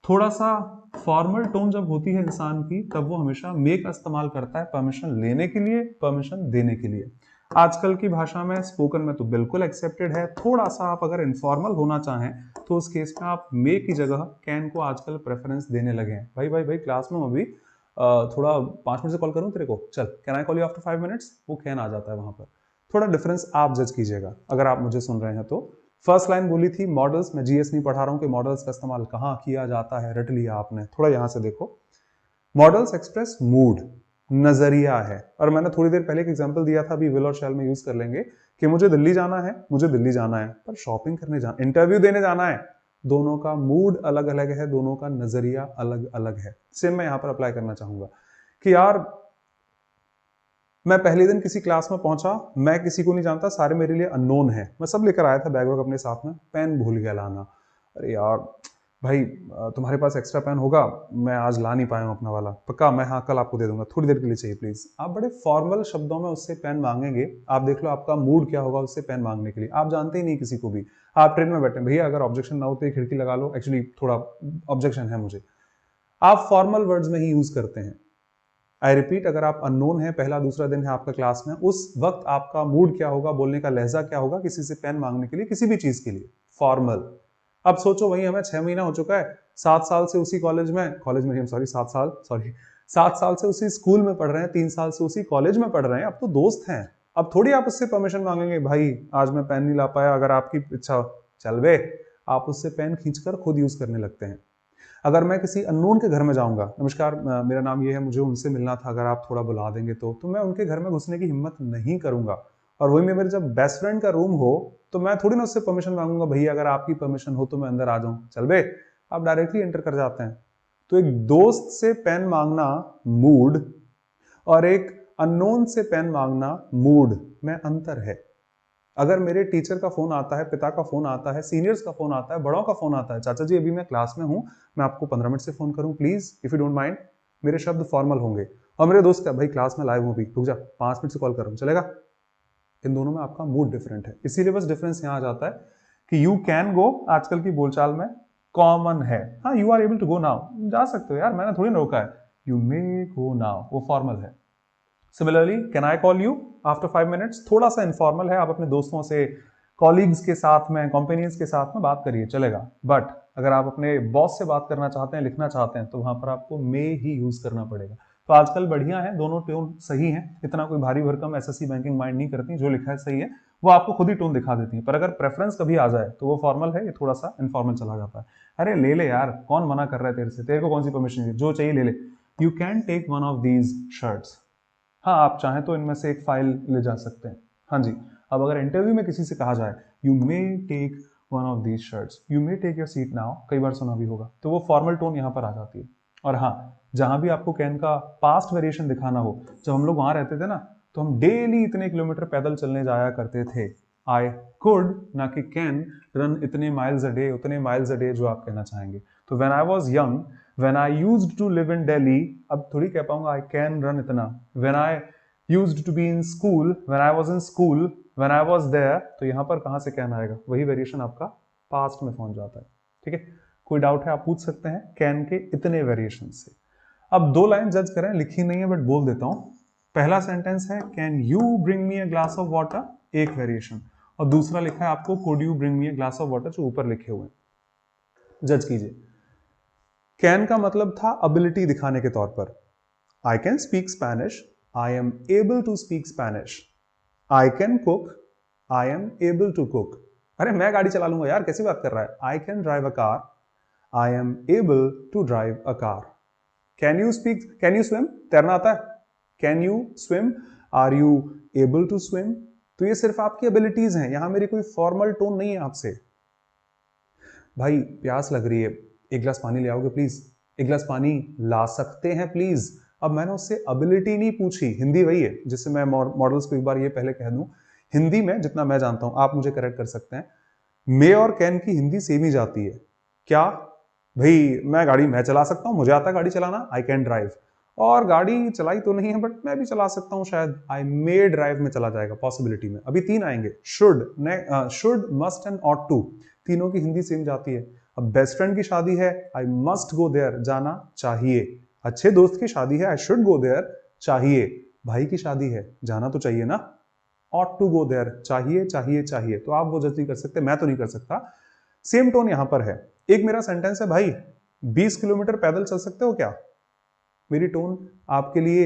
थोड़ा सा फॉर्मल टोन जब होती है इंसान की, तब वो हमेशा मे का इस्तेमाल करता है परमिशन लेने के लिए, परमिशन देने के लिए। आजकल की भाषा में, स्पोकन में तो बिल्कुल एक्सेप्टेड है। थोड़ा सा आप अगर इनफॉर्मल होना चाहें तो उस केस में आप मे की जगह कैन को आजकल प्रेफरेंस देने लगे हैं। भाई भाई भाई, क्लास में अभी थोड़ा 5 मिनट से कॉल करूं तेरे को, चल can I call you after 5 minutes, वो कैन आ जाता है वहां पर। थोड़ा डिफरेंस आप जज कीजिएगा अगर आप मुझे सुन रहे हैं तो। फर्स्ट लाइन बोली थी मॉडल्स, मैं जीएस नहीं पढ़ा रहा हूं कि मॉडल्स का इस्तेमाल कहां किया जाता है, रट लिया आपने। थोड़ा यहां से देखो, मॉडल्स एक्सप्रेस मूड, नजरिया है। और मैंने थोड़ी देर पहले एक एग्जांपल दिया था, अभी विल और शैल में यूज कर लेंगे, कि मुझे दिल्ली जाना है, मुझे दिल्ली जाना है, पर शॉपिंग करने जाना, इंटरव्यू देने जाना है। दोनों का मूड अलग अलग है, दोनों का नजरिया अलग अलग है। सेम मैं यहां पर अप्लाई करना चाहूंगा कि यार मैं पहले दिन किसी क्लास में पहुंचा, मैं किसी को नहीं जानता, सारे मेरे लिए अननोन है, मैं सब लेकर आया था बैग वैग अपने साथ में, पेन भूल गया लाना। अरे यार भाई, तुम्हारे पास एक्स्ट्रा पेन होगा? मैं आज ला नहीं पाया हूं अपना वाला, पक्का? मैं हाँ कल आपको दे दूंगा, थोड़ी देर के लिए चाहिए प्लीज। आप बड़े फॉर्मल शब्दों में उससे पेन मांगेंगे, आप देख लो आपका मूड क्या होगा उससे पेन मांगने के लिए। आप जानते ही नहीं किसी को भी, आप ट्रेन में बैठे, भैया अगर ऑब्जेक्शन ना हो तो ये खिड़की लगा लो, एक्चुअली थोड़ा ऑब्जेक्शन है मुझे। आप फॉर्मल वर्ड्स में ही यूज करते हैं। आई रिपीट, अगर आप अननोन है, पहला दूसरा दिन है आपका क्लास में, उस वक्त आपका मूड क्या होगा, बोलने का लहजा क्या होगा किसी से पेन मांगने के लिए, किसी भी चीज के लिए, फॉर्मल। अब सोचो वही हमें 6 महीना हो चुका है, 7 साल से उसी कॉलेज में सॉरी 7 साल से उसी स्कूल में पढ़ रहे हैं, 3 साल से उसी कॉलेज में पढ़ रहे हैं, अब तो दोस्त हैं। अब थोड़ी आप उससे परमिशन मांगेंगे, भाई आज मैं पेन नहीं ला पाया, अगर आपकी इच्छा, चल बे, आप उससे पेन खींचकर खुद यूज करने लगते हैं। अगर मैं किसी अननोन के घर में जाऊंगा, नमस्कार मेरा नाम ये है, मुझे उनसे मिलना था, अगर आप थोड़ा बुला देंगे तो मैं उनके घर में घुसने की हिम्मत नहीं करूंगा। और वही में मेरे जब बेस्ट फ्रेंड का रूम हो तो मैं थोड़ी ना उससे परमिशन मांगूंगा, भैया अगर आपकी परमिशन हो तो मैं अंदर आ जाऊं, चल बे, आप डायरेक्टली एंटर कर जाते हैं। तो एक दोस्त से पेन मांगना मूड, और एक अननोन से पेन मांगना मूड में अंतर है। अगर मेरे टीचर का फोन आता है, पिता का फोन आता है, सीनियर्स का फोन आता है, बड़ों का फोन आता है, चाचा जी अभी मैं क्लास में हूं, मैं आपको 15 मिनट से फोन करूं please, if you don't mind, मेरे शब्द फॉर्मल होंगे। और मेरे दोस्त का, भाई क्लास में लाइव हूं अभी, रुक जा 5 मिनट से कॉल कर रहा हूं, चलेगा? इन दोनों में आपका मूड डिफरेंट है, इसीलिए बस डिफरेंस यहां आ जाता है कि यू कैन गो आजकल की बोलचाल में कॉमन है। हाँ, you are able to go now, जा सकते हो यार, मैंने थोड़ी ना रोका है। यू मे गो नाउ, वो फॉर्मल है। Similarly can I call you after 5 minutes, थोड़ा सा इनफॉर्मल है, आप अपने दोस्तों से, कॉलीग्स के साथ में, कंपेनियंस के साथ में बात करिए, चलेगा। बट अगर आप अपने बॉस से बात करना चाहते हैं, लिखना चाहते हैं, तो वहां पर आपको मे ही यूज करना पड़ेगा। तो आजकल बढ़िया है, दोनों टोन सही है, इतना कोई भारी भरकम एसएससी बैंकिंग माइंड नहीं करती, जो लिखा है सही है, वो आपको खुद ही टोन दिखा देती है। पर अगर प्रेफरेंस कभी आ जाए तो वो फॉर्मल है, ये थोड़ा सा इनफॉर्मल चला जाता है। अरे ले ले यार, कौन मना कर रहा है तेरे से, तेरे को कौन सी परमिशन चाहिए, जो चाहिए ले ले। You can take one of these shirts, हाँ आप चाहें तो इनमें से एक फाइल ले जा सकते हैं। हाँ जी। अब अगर इंटरव्यू में किसी से कहा जाए you may take one of these shirts, you may take your seat now, कई बार सुना भी होगा, तो वो फॉर्मल टोन यहाँ पर आ जाती है। और हाँ, जहां भी आपको कैन का पास्ट वेरिएशन दिखाना हो, जब हम लोग वहां रहते थे ना, तो हम डेली इतने किलोमीटर पैदल चलने जाया करते थे। आई कुड, ना कि कैन रन इतने माइल्स अ डे, उतने माइल्स अ डे जो आप कहना चाहेंगे। तो when I was young, when I used to live in Delhi, अब थोड़ी कह पाऊंगा आई कैन रन इतना। When I used to be in school, when I was in school, when I was there, तो यहां पर कहां से कैन आएगा, वही वेरिएशन आपका पास्ट में पहुंच जाता है। ठीक है, कोई डाउट है आप पूछ सकते हैं कैन के इतने वेरिएशन से। अब 2 लाइन जज करें, लिखी नहीं है बट बोल देता हूं। पहला सेंटेंस है can you bring me a glass of water, एक वेरिएशन, और दूसरा लिखा है आपको could you bring me a glass of water, जो ऊपर लिखे हुए हैं। जज कीजिए। कैन का मतलब था अबिलिटी दिखाने के तौर पर। I can speak Spanish, I am able to speak Spanish. I can cook, I am able to cook. अरे मैं गाड़ी चला लूंगा यार, कैसी बात कर रहा है। I can drive a car, I am able to drive a car. Can you speak, can you swim, तैरना आता है। Can you swim, are you able to swim. तो ये सिर्फ आपकी एबिलिटीज हैं, यहां मेरी कोई फॉर्मल टोन नहीं है आपसे। भाई प्यास लग रही है, एक गिलास पानी ले आओगे प्लीज, एक गिलास पानी ला सकते हैं प्लीज। अब मैंने उससे एबिलिटी नहीं पूछी, हिंदी वही है जिससे मैं मॉडल्स को एक बार ये पहले कह दूं, हिंदी में जितना मैं जानता हूं, आप मुझे करेक्ट कर सकते हैं, मे और कैन की हिंदी सेम ही जाती है। क्या भाई मैं चला सकता हूं, मुझे आता है गाड़ी चलाना, आई कैन ड्राइव। और गाड़ी चलाई तो नहीं है बट मैं भी चला सकता हूं शायद, आई मे ड्राइव में चला जाएगा पॉसिबिलिटी में। अभी 3 आएंगे, should, must and ought to, तीनों की हिंदी सेम जाती है। अब बेस्ट फ्रेंड की शादी है, आई मस्ट गो देयर, जाना चाहिए। अच्छे दोस्त की शादी है, आई शुड गो देयर, चाहिए। भाई की शादी है, जाना तो चाहिए ना, ऑट टू गो देयर, चाहिए चाहिए चाहिए। तो आप वो जज नहीं कर सकते, मैं तो नहीं कर सकता। सेम टोन यहां पर है। एक मेरा सेंटेंस है, भाई 20 किलोमीटर पैदल चल सकते हो क्या। मेरी टोन आपके लिए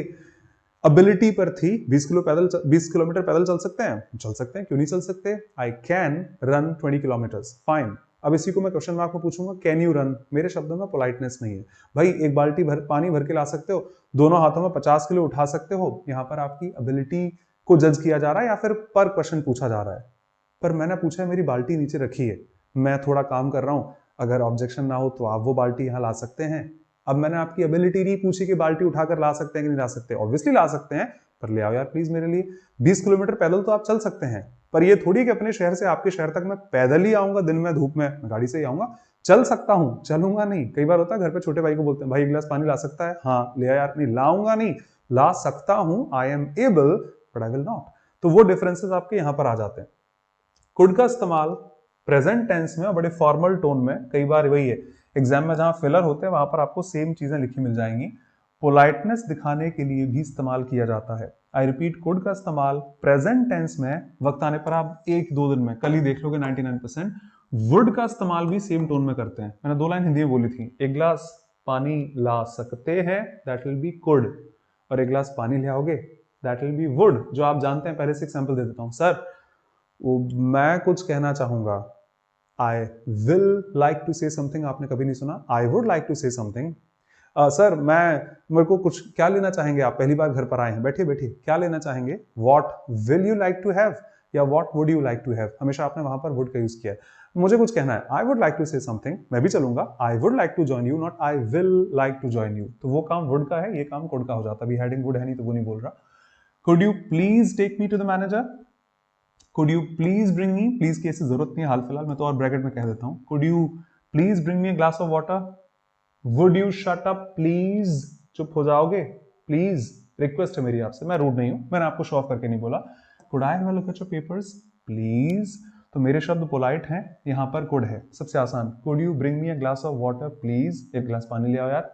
एबिलिटी पर थी। 20 किलोमीटर पैदल चल सकते हैं, चल सकते हैं, क्यों नहीं चल सकते। आई कैन रन 20 किलोमीटर्स, फाइन। अब इसी को मैं क्वेश्चन मार्क में पूछूंगा, कैन यू रन। मेरे शब्दों में पोलाइटनेस नहीं है। भाई एक बाल्टी पानी भर के ला सकते हो, दोनों हाथों में 50 किलो उठा सकते हो। यहां पर आपकी एबिलिटी को जज किया जा रहा है या फिर पर क्वेश्चन पूछा जा रहा है। पर मैंने पूछा है, मेरी बाल्टी नीचे रखी है, मैं थोड़ा काम कर रहा हूं, अगर ऑब्जेक्शन ना हो तो आप वो बाल्टी यहां ला सकते हैं। अब मैंने आपकी एबिलिटी नहीं पूछी कि बाल्टी उठाकर ला सकते हैं कि नहीं ला सकते, ऑब्वियसली ला सकते हैं, पर ले आओ यार प्लीज मेरे लिए। 20 किलोमीटर पैदल तो आप चल सकते हैं, पर ये थोड़ी कि अपने शहर से आपके शहर तक मैं पैदल ही आऊंगा, दिन में धूप में, गाड़ी से ही आऊंगा। चल सकता हूं, चलूंगा नहीं। कई बार होता है घर पे छोटे भाई को बोलते हैं, भाई एक गिलास पानी ला सकता है, हाँ ले आ यार, नहीं लाऊंगा नहीं, ला सकता हूं, I am able but I will not. तो वो डिफरेंसेस आपके यहां पर आ जाते हैं। कुड का इस्तेमाल प्रेजेंट टेंस में बड़े फॉर्मल टोन में, कई बार वही है एग्जाम में जहां फिलर होते हैं वहां पर आपको सेम चीजें लिखी मिल जाएंगी, पोलाइटनेस दिखाने के लिए भी इस्तेमाल किया जाता है। आई रिपीट, कुड का इस्तेमाल प्रेजेंट टेंस में, वक्त आने पर आप 1-2 दिन में, कल ही देख लोगे 99%। वुड का इस्तेमाल भी सेम टोन में करते हैं। मैंने 2 लाइन हिंदी में बोली थी, एक गिलास पानी ला सकते हैं, दैट विल बी कुड, और एक गिलास पानी ले आओगे, दैट विल बी वुड, जो आप जानते हैं। पहले से एग्जाम्पल दे देता हूं। सर मैं कुछ कहना चाहूंगा, I will like to say something, आपने कभी नहीं सुना, I would like to say something. Sir मेरे को कुछ, क्या लेना चाहेंगे आप, पहली बार घर पर आए हैं, बैठिए बैठिए, क्या लेना चाहेंगे, what will you like to have या what would you like to have. हमेशा आपने वहां पर वुड का यूज किया है। मुझे कुछ कहना है, I would like to say something, मैं भी चलूंगा, I would like to join you, not I will like to join you. तो वो काम वुड का है, ये काम कुड का हो जाता है। अभी हेडिंग वुड है नहीं तो वो नहीं बोल रहा। Could you please take me to the manager, could you please bring me, please की ऐसी जरूरत नहीं है हाल फिलहाल, मैं तो और ब्रैकेट में कह देता हूं, could you please bring me a glass of water, would you shut up please, चुप हो जाओगे प्लीज, रिक्वेस्ट है मेरी आपसे, मैं रूड नहीं हूं, मैंने आपको शो ऑफ करके नहीं बोला। Could I have a look at your papers please, तो मेरे शब्द पोलाइट हैं, यहां पर कुड है, सबसे आसान। Could you bring me a glass of water please, एक गिलास पानी ले आओ यार।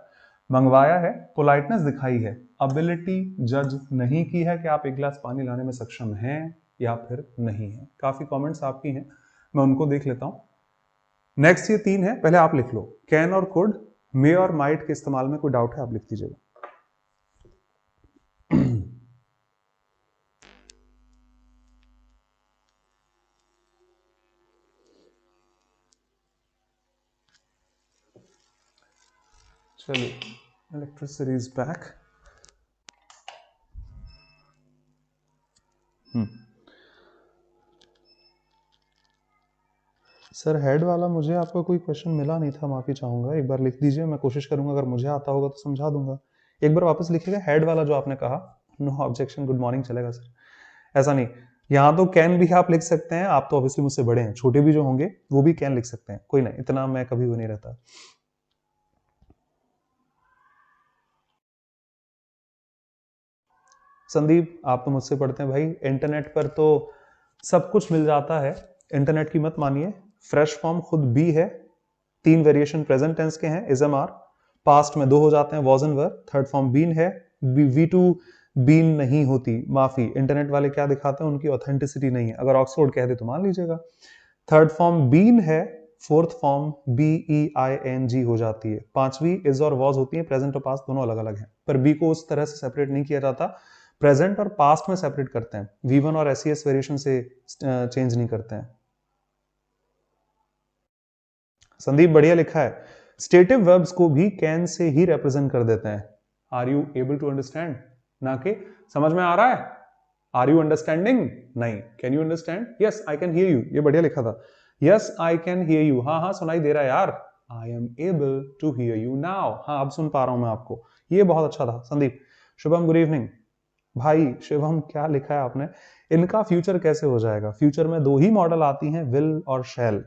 मंगवाया है, पोलाइटनेस दिखाई है, एबिलिटी जज नहीं की है कि आप एक गिलास पानी लाने में सक्षम हैं या फिर नहीं है। काफी कमेंट्स आपकी हैं, मैं उनको देख लेता हूं। नेक्स्ट ये 3 है, पहले आप लिख लो, कैन और कुड, मे और माइट के इस्तेमाल में कोई डाउट है आप लिख दीजिएगा। चलिए, electricity is back. Sir head वाला मुझे आपका कोई क्वेश्चन मिला नहीं था, माफी चाहूंगा, एक बार लिख दीजिए, मैं कोशिश करूंगा, अगर मुझे आता होगा तो समझा दूंगा। एक बार वापस लिखिएगा हेड वाला जो आपने कहा। नो ऑब्जेक्शन, गुड मॉर्निंग चलेगा सर, ऐसा नहीं। यहाँ तो कैन भी आप लिख सकते हैं, आप तो ऑब्वियसली मुझसे बड़े हैं, छोटे भी जो होंगे वो भी कैन लिख सकते हैं, कोई नहीं, इतना मैं कभी वो नहीं रहता। संदीप आप तो मुझसे पढ़ते हैं भाई, इंटरनेट पर तो सब कुछ मिल जाता है, इंटरनेट की मत मानिए। फ्रेश फॉर्म खुद बी है, 3 वेरिएशन प्रेजेंट टेंस के हैं, इज एम आर, पास्ट में 2 हो जाते हैं, was and were, third form been है, V2 बीन नहीं होती, माफी, इंटरनेट वाले क्या दिखाते हैं, उनकी ऑथेंटिसिटी नहीं है, अगर ऑक्सफोर्ड कह दे तो मान लीजिएगा। थर्ड फॉर्म बीन है, फोर्थ फॉर्म BEING हो जाती है, पांचवी इज और वॉज होती है, प्रेजेंट और पास्ट दोनों अलग अलग हैं, पर बी को उस तरह से सेपरेट नहीं किया जाता, प्रेजेंट और पास्ट में सेपरेट करते हैं, V1 और SES वेरिएशन से चेंज नहीं करते हैं। संदीप बढ़िया लिखा है, स्टेटिव वर्ब्स को भी कैन से ही रिप्रेजेंट कर देते हैं। Are you able to understand, ना कि समझ में आ रहा है, आर यू अंडरस्टैंडिंग, नहीं, can you understand, yes I can hear you, ये बढ़िया लिखा था, yes I can hear you, हाँ हाँ सुनाई दे रहा है यार, I am able to hear you now, हाँ अब सुन पा रहा हूं मैं आपको, ये बहुत अच्छा था संदीप। Shubham good evening. भाई शिवम क्या लिखा है आपने, इनका फ्यूचर कैसे हो जाएगा, फ्यूचर में 2 ही मॉडल आती हैं, विल और शैल,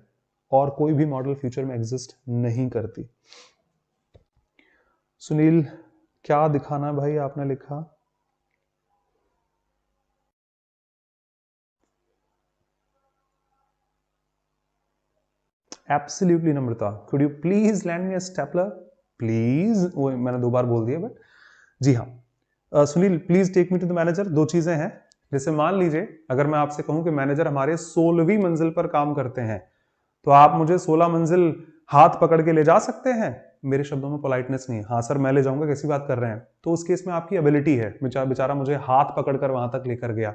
और कोई भी मॉडल फ्यूचर में एग्जिस्ट नहीं करती। सुनील क्या दिखाना भाई आपने लिखा, absolutely Namrata, could you please lend me a stapler please, वो मैंने 2 बार बोल दिया बट जी हाँ। Sunil please take me to the manager, 2 चीजें हैं, जैसे मान लीजिए अगर मैं आपसे कहूं कि मैनेजर हमारे 16वीं मंजिल पर काम करते हैं, तो आप मुझे 16 मंजिल हाथ पकड़ के ले जा सकते हैं, मेरे शब्दों में पोलाइटनेस नहीं है, हाँ सर मैं ले जाऊंगा, कैसी बात कर रहे हैं, तो उस केस में आपकी एबिलिटी है, बेचारा मुझे हाथ पकड़कर वहां तक लेकर गया,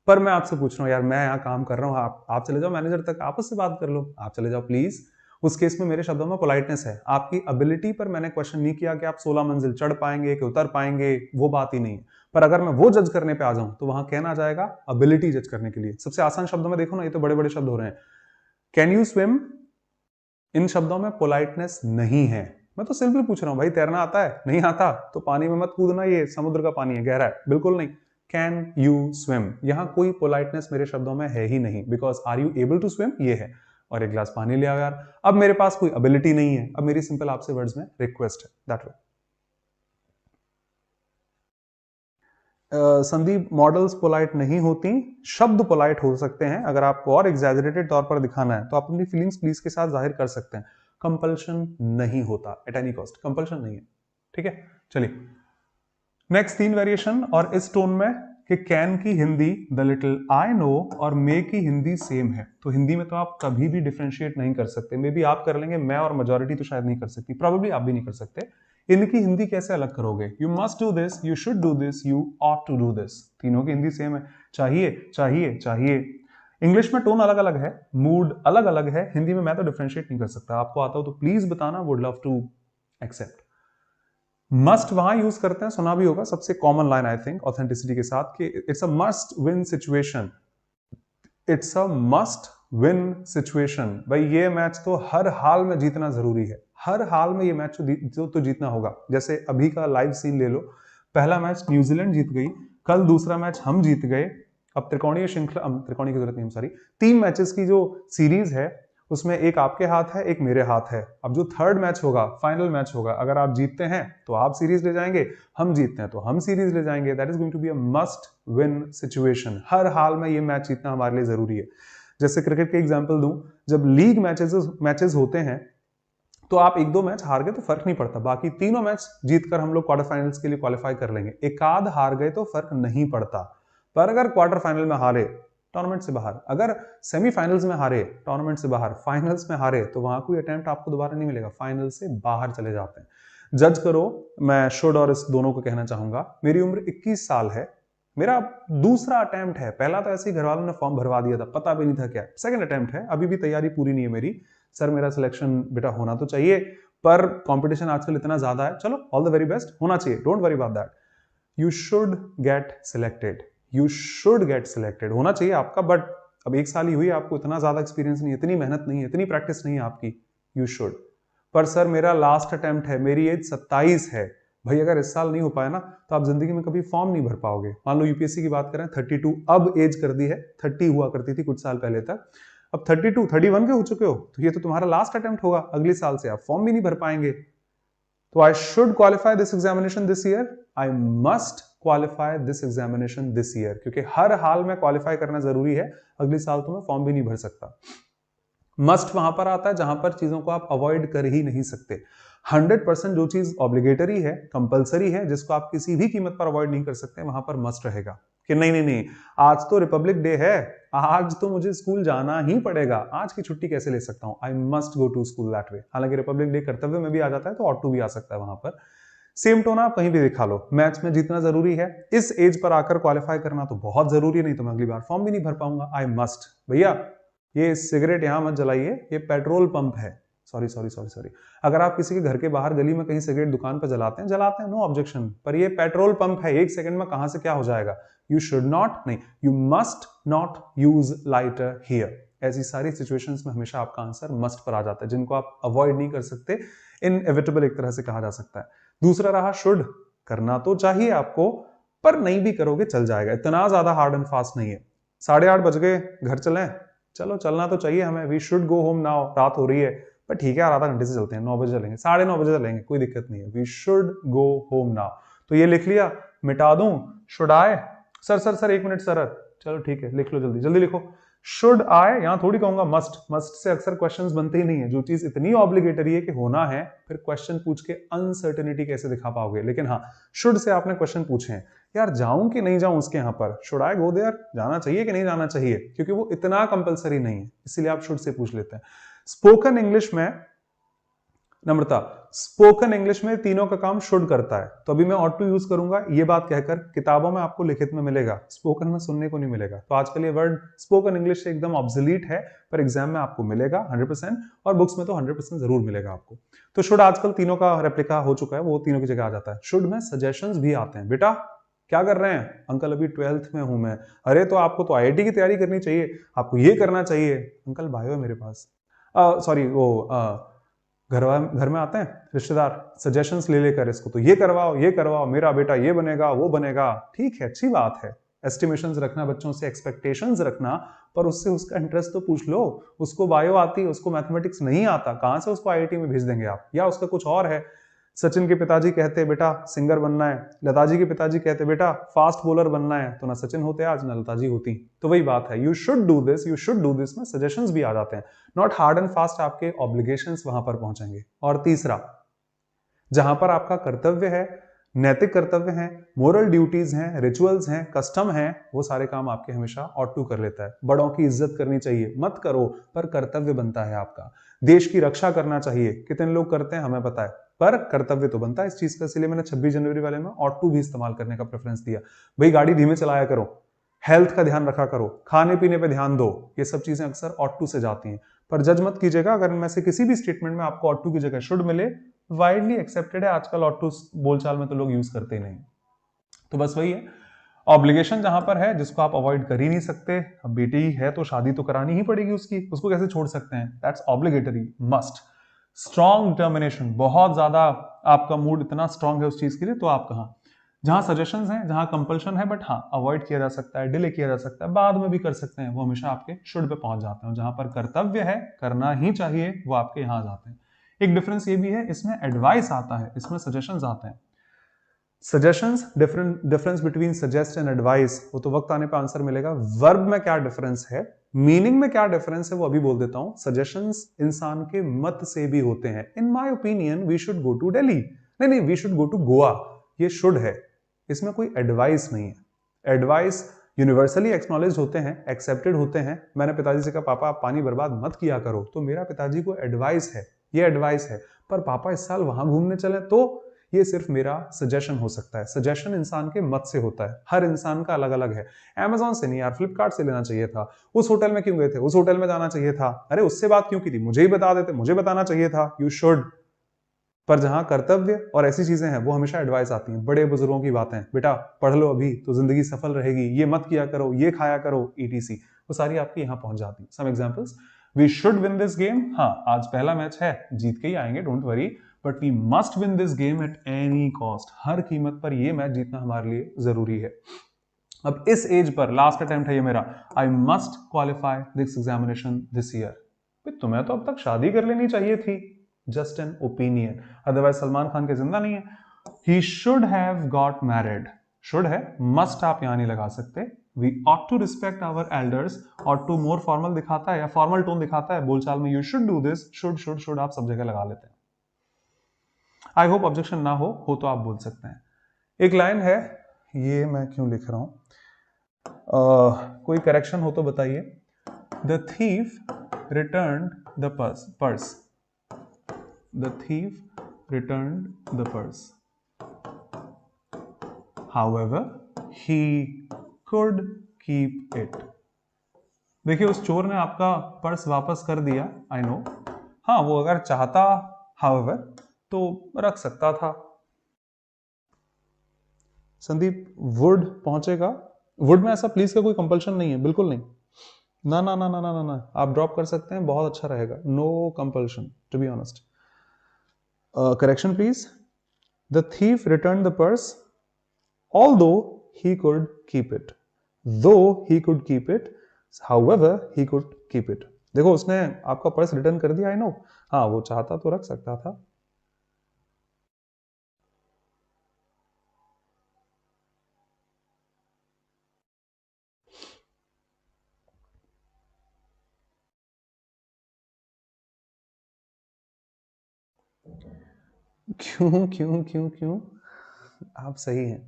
पर मैं आपसे पूछ रहा हूँ यार, मैं यहाँ काम कर रहा हूँ, आप चले जाओ मैनेजर तक, आप उससे बात कर लो, आप चले जाओ प्लीज, उस केस में मेरे शब्दों में पोलाइटनेस है, आपकी एबिलिटी पर मैंने क्वेश्चन नहीं किया कि आप 16 मंजिल चढ़ पाएंगे कि उतर पाएंगे, वो बात ही नहीं है, पर अगर मैं वो जज करने पे आ जाऊं तो वहां कहना जाएगा एबिलिटी जज करने के लिए। सबसे आसान शब्दों में देखो ना, ये तो बड़े बड़े शब्द हो रहे हैं, कैन यू स्विम, इन शब्दों में पोलाइटनेस नहीं है, मैं तो सिंपल पूछ रहा हूं भाई, तैरना आता है, नहीं आता तो पानी में मत कूदना, ये समुद्र का पानी है, गहरा है, बिल्कुल नहीं, कैन यू स्विम, यहां कोई पोलाइटनेस मेरे शब्दों में है ही नहीं, because are you able to swim ये है, और एक गिलास पानी ले आओ यार, अब मेरे पास कोई एबिलिटी नहीं है, अब मेरी सिंपल आपसे वर्ड्स में रिक्वेस्ट है, that way. Sandeep models polite नहीं होती, शब्द पोलाइट हो सकते हैं, अगर आपको और एग्जैजरेटेड तौर पर दिखाना है तो आप अपनी फीलिंग्स प्लीज के साथ जाहिर कर सकते हैं, कंपल्शन नहीं होता एट एनी कॉस्ट, कंपल्शन नहीं है, ठीक है। चलिए नेक्स्ट 3 वेरिएशन, और इस टोन में कि कैन की Hindi the little I know, और मे की हिंदी सेम है, तो हिंदी में तो आप कभी भी डिफरेंशिएट नहीं कर सकते, मे बी आप कर लेंगे, मैं और मेजॉरिटी तो शायद नहीं कर सकती, प्रोबेबली आप भी नहीं कर सकते, इनकी हिंदी कैसे अलग करोगे, you must do this, you should do this, you ought to do this, तीनों की हिंदी सेम है, चाहिए चाहिए चाहिए, इंग्लिश में टोन अलग अलग है, मूड अलग अलग है, हिंदी में मैं तो डिफरेंशिएट नहीं कर सकता, आपको आता हो तो प्लीज बताना, would love to accept. Must वहां यूज करते हैं, सुना भी होगा, सबसे common line I think authenticity के साथ, कि it's a must win situation, it's a must win situation, भाई ये मैच तो हर हाल में जीतना जरूरी है, हर हाल में ये मैच तो जीतना होगा, जैसे अभी का लाइव सीन ले लो, पहला मैच न्यूजीलैंड जीत गई, कल दूसरा मैच हम जीत गए, अब त्रिकोणीय श्रृंखला, त्रिकोणीय की जरूरत नहीं, सॉरी, 3 मैचेस की जो सीरीज है उसमें एक आपके हाथ है, एक मेरे हाथ है, अब जो थर्ड मैच होगा, फाइनल मैच होगा, अगर आप जीतते हैं तो आप सीरीज ले जाएंगे, हम जीतते हैं तो हम सीरीज ले जाएंगे, that is going to be a must win situation, हर हाल में ये मैच जीतना हमारे लिए जरूरी है। जैसे क्रिकेट के एग्जांपल दूं, जब लीग मैचेस होते हैं तो आप 1-2 मैच हार गए तो फर्क नहीं पड़ता, बाकी तीनों मैच जीतकर हम लोग क्वार्टर फाइनल्स के लिए क्वालिफाई कर लेंगे, एक आध हार गए तो फर्क नहीं पड़ता, पर अगर क्वार्टर फाइनल में हारे टूर्नामेंट से बाहर, अगर सेमीफाइनल्स में हारे टूर्नामेंट से बाहर, फाइनल्स में हारे तो वहां कोई अटेम्प्ट आपको दोबारा नहीं मिलेगा, फाइनल से बाहर चले जाते हैं। जज करो, मैं शुड और इस दोनों को कहना चाहूंगा, मेरी उम्र 21 साल है, मेरा दूसरा अटेम्प्ट है, पहला तो ऐसे ही घर वालों ने फॉर्म भरवा दिया था, पता भी नहीं था क्या, सेकंड अटेम्प्ट है, अभी भी तैयारी पूरी नहीं है मेरी, सर मेरा सिलेक्शन बेटा होना तो चाहिए, पर कंपटीशन आजकल इतना ज्यादा है, चलो ऑल द वेरी बेस्ट, होना चाहिए, don't worry about that, you should get selected, you should get selected, होना चाहिए आपका, बट अब 1 साल ही हुई, आपको इतना ज्यादा एक्सपीरियंस नहीं है, इतनी मेहनत नहीं है, इतनी प्रैक्टिस नहीं है आपकी, यू शुड, पर सर मेरा लास्ट अटेम्प्ट है, मेरी एज 27 है, भाई अगर इस साल नहीं हो पाया ना तो आप जिंदगी में कभी फॉर्म नहीं भर पाओगे, मान लो यूपीएससी की बात करें 32, अब एज कर दी है, 30 हुआ करती थी कुछ साल पहले तक, अब 32 31 के हो चुके हो, तो ये तो तुम्हारा लास्ट अटेम्प्ट होगा, अगले साल से आप फॉर्म भी नहीं भर पाएंगे, तो I should qualify this examination this year, I must qualify this examination this year, क्योंकि हर हाल में क्वालिफाई करना जरूरी है, अगले साल तो मैं फॉर्म भी नहीं भर सकता। मस्ट वहां पर आता है जहां पर चीजों को आप अवॉइड कर ही नहीं सकते। 100% जो चीज ऑब्लिगेटरी है, कंपलसरी है, जिसको आप किसी भी कीमत पर अवॉइड नहीं कर सकते, वहां पर मस्ट रहेगा कि नहीं नहीं नहीं, आज तो रिपब्लिक डे है, आज तो मुझे स्कूल जाना ही पड़ेगा, आज की छुट्टी कैसे ले सकता हूं, I must go to school that way. हालांकि रिपब्लिक डे कर्तव्य में भी आ जाता है तो ऑट टू भी आ सकता है वहां पर। सेम टोन आप कहीं भी दिखा लो, मैच में जीतना जरूरी है, इस एज पर आकर क्वालिफाई करना तो बहुत जरूरी है, नहीं तो मैं अगली बार फॉर्म भी नहीं भर पाऊंगा। आई मस्ट, भैया ये सिगरेट यहां मत जलाइए, ये पेट्रोल पंप है, सॉरी सॉरी सॉरी सॉरी, अगर आप किसी के घर के बाहर गली में कहीं सिगरेट दुकान पर जलाते हैं, नो ऑब्जेक्शन, पर ये पेट्रोल पंप है, एक सेकंड में कहां से क्या हो जाएगा। यू शुड नॉट, नहीं, you must not use lighter here. ऐसी सारी सिचुएशंस में हमेशा आपका आंसर मस्ट पर आ जाता है, जिनको आप अवॉइड नहीं कर सकते, इनएविटेबल एक तरह से कहा जा सकता है। दूसरा रहा शुड, करना तो चाहिए आपको, पर नहीं भी करोगे चल जाएगा, इतना ज्यादा हार्ड एंड फास्ट नहीं है। 8:30 बज गए, घर चलें, चलो चलना तो चाहिए हमें, we should go home now, रात हो रही है, पर ठीक है यार आधा घंटे से चलते हैं, 9 बजे चलेंगे, 9:30 बजे चलेंगे, कोई दिक्कत नहीं है, we should go home now. तो ये लिख लिया, मिटा दूं should I, sir 1 minute sir, चलो ठीक है लिख लो, जल्दी जल्दी लिखो। शुड आई, यहां थोड़ी कहूंगा मस्ट, मस्ट से अक्सर क्वेश्चंस बनते ही नहीं है, जो चीज इतनी ऑब्लिगेटरी है कि होना है, फिर क्वेश्चन पूछ के अनसर्टेनिटी कैसे दिखा पाओगे। लेकिन हाँ, शुड से आपने क्वेश्चन पूछे हैं, यार जाऊं कि नहीं जाऊं उसके यहां पर, शुड आई गो देयर, जाना चाहिए कि नहीं जाना चाहिए, क्योंकि वो इतना कंपलसरी नहीं है, इसीलिए आप शुड से पूछ लेते हैं। स्पोकन इंग्लिश में, नम्रता, स्पोकन इंग्लिश में तीनों का काम शुड करता है, तो अभी मैं ऑट टू यूज करूंगा, ये बात कहकर किताबों में आपको लिखित में मिलेगा, स्पोकन में सुनने को नहीं मिलेगा। तो आजकल ये वर्ड स्पोकन इंग्लिश से एकदम ऑब्सोलीट है, पर एग्जाम में आपको मिलेगा 100%, और बुक्स में तो 100% जरूर मिलेगा आपको। तो शुड आजकल तीनों का रेप्लिका हो चुका है, वो तीनों की जगह आ जाता है। शुड में सजेशंस भी आते हैं, बेटा क्या कर रहे हैं, अंकल अभी 12th में हूं मैं, अरे तो आपको तो IIT की तैयारी करनी चाहिए, आपको ये करना चाहिए, अंकल बायो है मेरे पास, सॉरी वो घर में आते हैं रिश्तेदार, सजेशंस ले लेकर, इसको तो ये करवाओ, मेरा बेटा ये बनेगा वो बनेगा, ठीक है अच्छी बात है, एस्टिमेशंस रखना बच्चों से, एक्सपेक्टेशंस रखना, पर उससे उसका इंटरेस्ट तो पूछ लो, उसको बायो आती है, उसको मैथमेटिक्स नहीं आता, कहां से उसको IIT में भेज देंगे आप, या उसका कुछ और है। सचिन के पिताजी कहते बेटा सिंगर बनना है, लताजी के पिताजी कहते बेटा फास्ट बॉलर बनना है, तो ना सचिन होते आज ना लताजी होती। तो वही बात है, यू शुड डू दिस में सजेशंस भी आ जाते हैं, नॉट हार्ड एंड फास्ट आपके ऑब्लिगेशंस वहां पर पहुंचेंगे। और तीसरा, जहां पर आपका कर्तव्य है, नैतिक कर्तव्य हैं, मोरल ड्यूटीज हैं, रिचुअल्स हैं, कस्टम हैं, वो सारे काम आपके हमेशा ऑट टू कर लेता है। बड़ों की इज्जत करनी चाहिए, मत करो, पर कर्तव्य बनता है आपका। देश की रक्षा करना चाहिए, कितने लोग करते हैं हमें पता है, पर कर्तव्य तो बनता है इस चीज का, इसलिए मैंने 26 जनवरी वाले में ऑट टू भी इस्तेमाल करने का प्रेफरेंस दिया। भाई गाड़ी धीमे चलाया करो, हेल्थ का ध्यान रखा करो, खाने पीने पे ध्यान दो, ये सब चीजें अक्सर ऑट टू से जाती हैं। पर जज मत कीजिएगा अगर इनमें से किसी भी स्टेटमेंट में आपको ऑट टू की जगह शुड मिले, वाइडली एक्सेप्टेड है, आजकल ऑट टू बोलचाल में तो लोग यूज करते ही नहीं। तो बस वही है, ऑब्लिगेशन जहां पर है जिसको आप अवॉइड कर ही नहीं सकते। अब बेटी है तो शादी तो करानी ही पड़ेगी उसकी, उसको कैसे छोड़ सकते हैं, that's obligatory, must. Strong determination, बहुत ज्यादा आपका मूड इतना स्ट्रॉन्ग है उस चीज के लिए, तो आप कहां, जहां सजेशंस हैं, जहां कंपल्शन है, बट हाँ अवॉइड किया जा सकता है, डिले किया जा सकता है, बाद में भी कर सकते हैं, वो हमेशा आपके शुड पे पहुंच जाते हैं। जहां पर कर्तव्य है, करना ही चाहिए, वो आपके यहां जाते हैं। एक डिफरेंस ये भी है, इसमें एडवाइस आता है, इसमें सजेशंस आते हैं। Suggestions, difference between suggest and advice, वो तो वक्त आने पर आंसर मिलेगा। वर्ब में क्या डिफरेंस है, मीनिंग में क्या डिफरेंस है, वो अभी बोल देता हूं। सजेशंस इंसान के मत से भी होते हैं, in my opinion we should go to Delhi, नहीं we should go to Goa, ये शुड है, इसमें कोई एडवाइस नहीं है। एडवाइस यूनिवर्सली एक्नॉलेज होते हैं, एक्सेप्टेड होते हैं। मैंने पिताजी से कहा पापा आप पानी बर्बाद मत किया करो, तो मेरा पिताजी को एडवाइस है, ये एडवाइस है। पर पापा इस साल वहां घूमने चले, तो ये सिर्फ मेरा सजेशन हो सकता है। सजेशन इंसान के मत से होता है, हर इंसान का अलग अलग है। Amazon से नहीं यार, फ्लिपकार्ट से लेना चाहिए था, उस होटल में क्यों गए थे, उस होटल में जाना चाहिए था, अरे उससे बात क्यों की थी, मुझे ही बता देते, मुझे बताना चाहिए था, यू शुड। पर जहां कर्तव्य और ऐसी चीजें हैं वो हमेशा एडवाइस आती हैं, बड़े बुजुर्गों की बातें, बेटा पढ़ लो अभी तो जिंदगी सफल रहेगी, ये मत किया करो, ये खाया करो, ETC, वो सारी आपकी यहां पहुंच जाती है। Some examples, we should win this game, हाँ आज पहला मैच है, जीत के ही आएंगे, don't worry, but we must win this game at any cost, हर कीमत पर ये मैच जीतना हमारे लिए जरूरी है। अब इस एज पर लास्ट अटेम्प्ट है ये मेरा, I must qualify this examination this year. तुम्हें तो अब तक शादी कर लेनी चाहिए थी, just an opinion, otherwise Salman Khan के जिंदा नहीं है। He should have got married, should है, मस्ट आप यहां नहीं लगा सकते। We ought to respect our elders, ought to more formal दिखाता है या फॉर्मल टोन दिखाता है बोलचाल में, you should do this, should आप सब जगह लगा लेते हैं। आई होप ऑब्जेक्शन ना हो तो आप बोल सकते हैं। एक लाइन है, ये मैं क्यों लिख रहा हूं, कोई करेक्शन हो तो बताइए। The thief return the purse, the thief return the purse, however he could keep it। देखिए उस चोर ने आपका पर्स वापस कर दिया, आई नो, हाँ वो अगर चाहता however तो रख सकता था। संदीप वुड पहुंचेगा, वुड में ऐसा प्लीज का कोई कंपल्शन नहीं है, बिल्कुल नहीं, ना ना ना ना ना ना ना, आप ड्रॉप कर सकते हैं, बहुत अच्छा रहेगा, no compulsion to be honest. Correction please, the thief return the purse although he could keep it, though he could keep it, however he could keep it। देखो उसने आपका पर्स रिटर्न कर दिया, आई नो, हाँ वो चाहता तो रख सकता था। क्यों क्यों क्यों क्यों, आप सही हैं।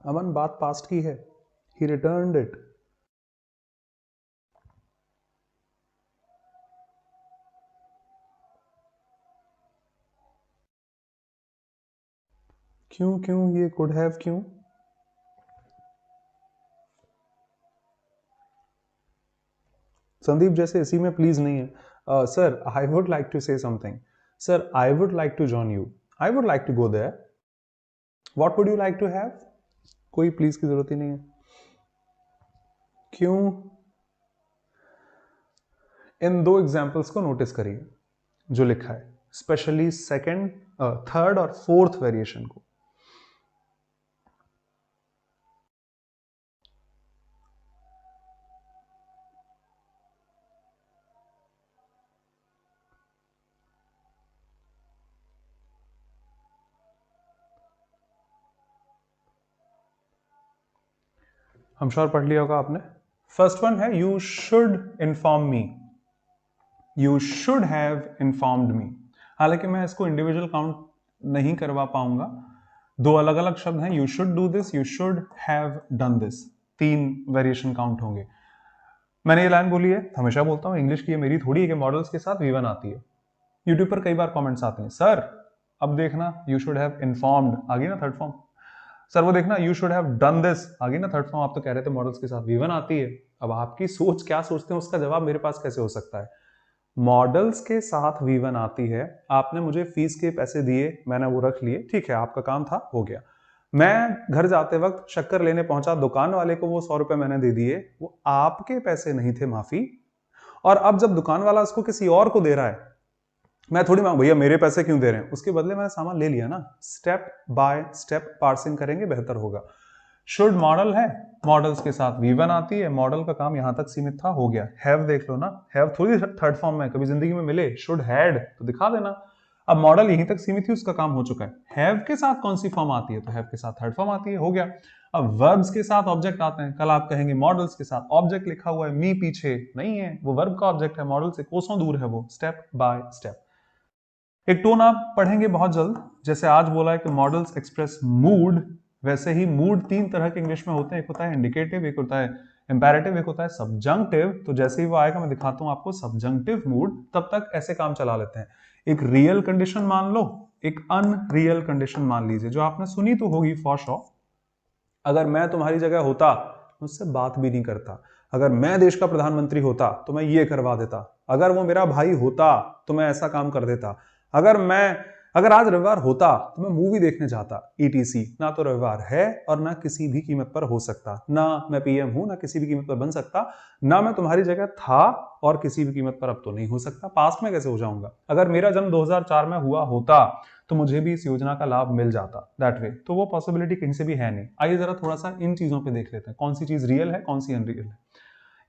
अमन बात पास्ट की है, he returned it। क्यों क्यों ये could have क्यों, संदीप जैसे इसी में प्लीज नहीं है। Sir I would like to say something, sir I would like to join you, I would like to go there, what would you like to have, कोई प्लीज की जरूरत ही नहीं है। क्यों, इन दो एग्जाम्पल्स को नोटिस करिए जो लिखा है, स्पेशली सेकंड, थर्ड और फोर्थ वेरिएशन को। हम श्योर पढ़ लिया होगा आपने। फर्स्ट वन है you should inform me, you should have informed मी। हालांकि मैं इसको इंडिविजुअल काउंट नहीं करवा पाऊंगा, दो अलग अलग शब्द हैं, you should do this, you should have done this, तीन वेरिएशन काउंट होंगे। मैंने ये लाइन बोली है, हमेशा बोलता हूँ, इंग्लिश की ये मेरी थोड़ी है कि मॉडल्स के साथ वी1 आती है। यूट्यूब पर कई बार कमेंट्स आते हैं, सर अब देखना यू शुड हैव इन्फॉर्म्ड, आ गई ना थर्ड फॉर्म, सर वो देखना you should have done this, आ गई ना थर्ड फॉर्म, आप तो कह रहे थे मॉडल्स के साथ वी1 आती है। अब आपकी सोच क्या सोचते हैं उसका जवाब मेरे पास कैसे हो सकता है। मॉडल्स के साथ वी1 आती है, आपने मुझे फीस के पैसे दिए, मैंने वो रख लिए, ठीक है आपका काम था, हो गया। मैं घर जाते वक्त शक्कर लेने पहुंचा, दुकान वाले को वो 100 रुपए मैंने दे दिए, वो आपके पैसे नहीं थे, माफी। और अब जब दुकान वाला उसको किसी और को दे रहा है, मैं थोड़ी मांग भैया मेरे पैसे क्यों दे रहे हैं, उसके बदले मैंने सामान ले लिया ना। स्टेप बाय स्टेप पार्सिंग करेंगे, बेहतर होगा। शुड मॉडल है, मॉडल्स के साथ वी1 आती है, मॉडल का काम यहां तक सीमित था, हो गया। हैव देख लो ना, हैव थोड़ी थर्ड फॉर्म में कभी जिंदगी में मिले, शुड हैड तो दिखा देना। अब मॉडल यहीं तक सीमित थी, उसका काम हो चुका है। हैव के साथ कौन सी फॉर्म आती है, तो हैव के साथ थर्ड फॉर्म आती है, हो गया। अब वर्ब्स के साथ ऑब्जेक्ट आते हैं, कल आप कहेंगे मॉडल्स के साथ ऑब्जेक्ट लिखा हुआ है मी पीछे, नहीं है, वो वर्ब का ऑब्जेक्ट है, मॉडल से कोसों दूर है वो। स्टेप बाय स्टेप एक टोन आप पढ़ेंगे बहुत जल्द, जैसे आज बोला है कि मॉडल्स एक्सप्रेस मूड, वैसे ही मूड तीन तरह के इंग्लिश में होते हैं, एक होता है इंडिकेटिव, एक होता है इंपैरेटिव, एक होता है सब्जंक्टिव। तो जैसे ही वो आएगा मैं दिखाता हूं आपको सब्जंक्टिव मूड, तब तक ऐसे काम चला लेते हैं। एक रियल कंडीशन मान लो, एक अनरियल कंडीशन मान लीजिए, जो आपने सुनी तो होगी फॉर श्योर। अगर मैं तुम्हारी जगह होता, मुझसे बात भी नहीं करता। अगर मैं देश का प्रधानमंत्री होता तो मैं ये करवा देता। अगर वो मेरा भाई होता तो मैं ऐसा काम कर देता। अगर आज रविवार होता तो मैं मूवी देखने जाता। ईटीसी ना तो रविवार है और ना किसी भी कीमत पर हो सकता, ना मैं पीएम हूं, ना किसी भी कीमत पर बन सकता, ना मैं तुम्हारी जगह था और किसी भी कीमत पर अब तो नहीं हो सकता। पास्ट में कैसे हो जाऊंगा। अगर मेरा जन्म 2004 में हुआ होता तो मुझे भी इस योजना का लाभ मिल जाता, दैट वे। तो वो पॉसिबिलिटी कहीं से भी है नहीं। आइए जरा थोड़ा सा इन चीजों पे देख लेते हैं, कौन सी चीज रियल है, कौन सी अनरियल है।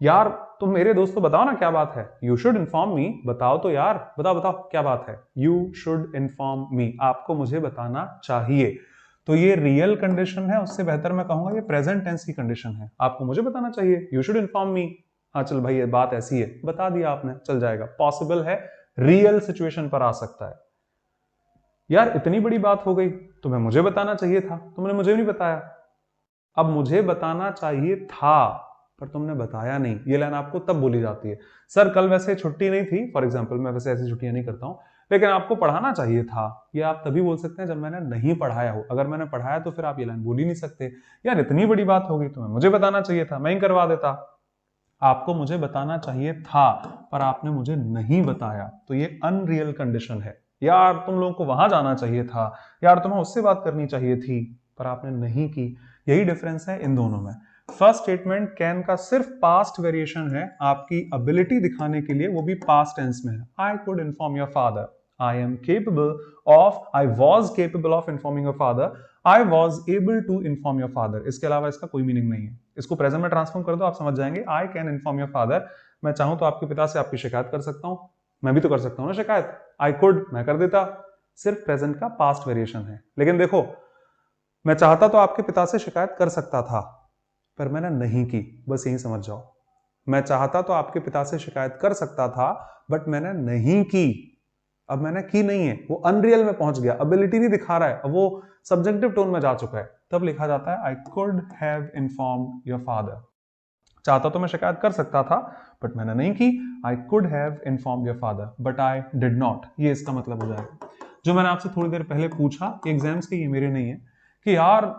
यार तुम मेरे दोस्त तो बताओ ना क्या बात है, यू शुड इन्फॉर्म मी, बताओ तो यार, बताओ बताओ क्या बात है, यू शुड इन्फॉर्म मी, आपको मुझे बताना चाहिए। तो ये रियल कंडीशन है, उससे बेहतर मैं कहूंगा ये प्रेजेंट टेंस की कंडीशन है, आपको मुझे बताना चाहिए, यू शुड इन्फॉर्म मी। हाँ चल भाई ये बात ऐसी है, बता दिया आपने, चल जाएगा, पॉसिबल है, रियल सिचुएशन पर आ सकता है। यार इतनी बड़ी बात हो गई, तुम्हें मुझे बताना चाहिए था, तुमने मुझे नहीं बताया। अब मुझे बताना चाहिए था पर तुमने बताया नहीं, ये लाइन आपको तब बोली जाती है, सर कल वैसे छुट्टी नहीं थी, फॉर एग्जाम्पल, मैं वैसे ऐसी छुट्टियां नहीं करता हूं, लेकिन आपको पढ़ाना चाहिए था। ये आप तभी बोल सकते हैं जब मैंने नहीं पढ़ाया हो, अगर मैंने पढ़ाया तो फिर आप ये लाइन बोल ही नहीं सकते। यार इतनी बड़ी बात होगी, तुम्हें मुझे बताना चाहिए था, मैं ही करवा देता। आपको मुझे बताना चाहिए था पर आपने मुझे नहीं बताया, तो ये अनरियल कंडीशन है। यार तुम लोगों को वहां जाना चाहिए था, यार तुम्हें उससे बात करनी चाहिए थी पर आपने नहीं की। यही डिफरेंस है इन दोनों में। फर्स्ट स्टेटमेंट कैन का सिर्फ पास्ट वेरिएशन है, आपकी एबिलिटी दिखाने के लिए, वो भी पास्ट टेंस में है। I could inform your father, I am capable of, I was capable of informing your father, I was able to inform your father. इसके अलावा इसका कोई मीनिंग नहीं है। इसको प्रेजेंट में ट्रांसफॉर्म कर दो, आप समझ जाएंगे। I can inform your father, मैं चाहूं तो आपके पिता से आपकी शिकायत कर सकता हूं, मैं भी तो कर सकता हूं ना शिकायत। आई कुड, मैं कर देता, सिर्फ प्रेजेंट का पास्ट वेरिएशन है। लेकिन देखो, मैं चाहता तो आपके पिता से शिकायत कर सकता था पर मैंने नहीं की, बस यही समझ जाओ। मैं चाहता तो आपके पिता से शिकायत कर सकता था बट मैंने नहीं की। अब मैंने की नहीं है, वो अनरियल में पहुंच गया, एबिलिटी नहीं दिखा रहा है, अब वो सब्जेक्टिव टोन में जा चुका है, तब लिखा जाता है I could have informed your father. चाहता तो मैं शिकायत कर सकता था बट मैंने नहीं की, I could have informed your father but I did not, ये इसका मतलब हो जाएगा। जो मैंने आपसे थोड़ी देर पहले पूछा, एग्जाम्स के, ये मेरे नहीं है, कि यार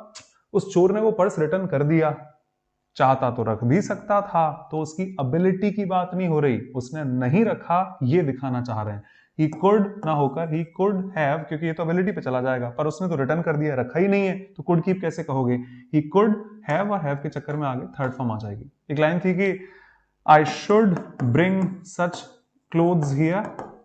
उस चोर ने वो पर्स रिटर्न कर दिया, चाहता तो रख भी सकता था, तो उसकी एबिलिटी की बात नहीं हो रही, उसने नहीं रखा ये दिखाना चाह रहे हैं। ही कुड ना होकर ही कुड हैव, क्योंकि ये तो एबिलिटी पे चला जाएगा, पर उसने तो रिटर्न कर दिया, रखा ही नहीं है, तो कुड कीप कैसे कहोगे। ही कुड हैव और हैव के चक्कर में आगे थर्ड फॉर्म आ जाएगी। एक लाइन थी कि I should bring such clothes here,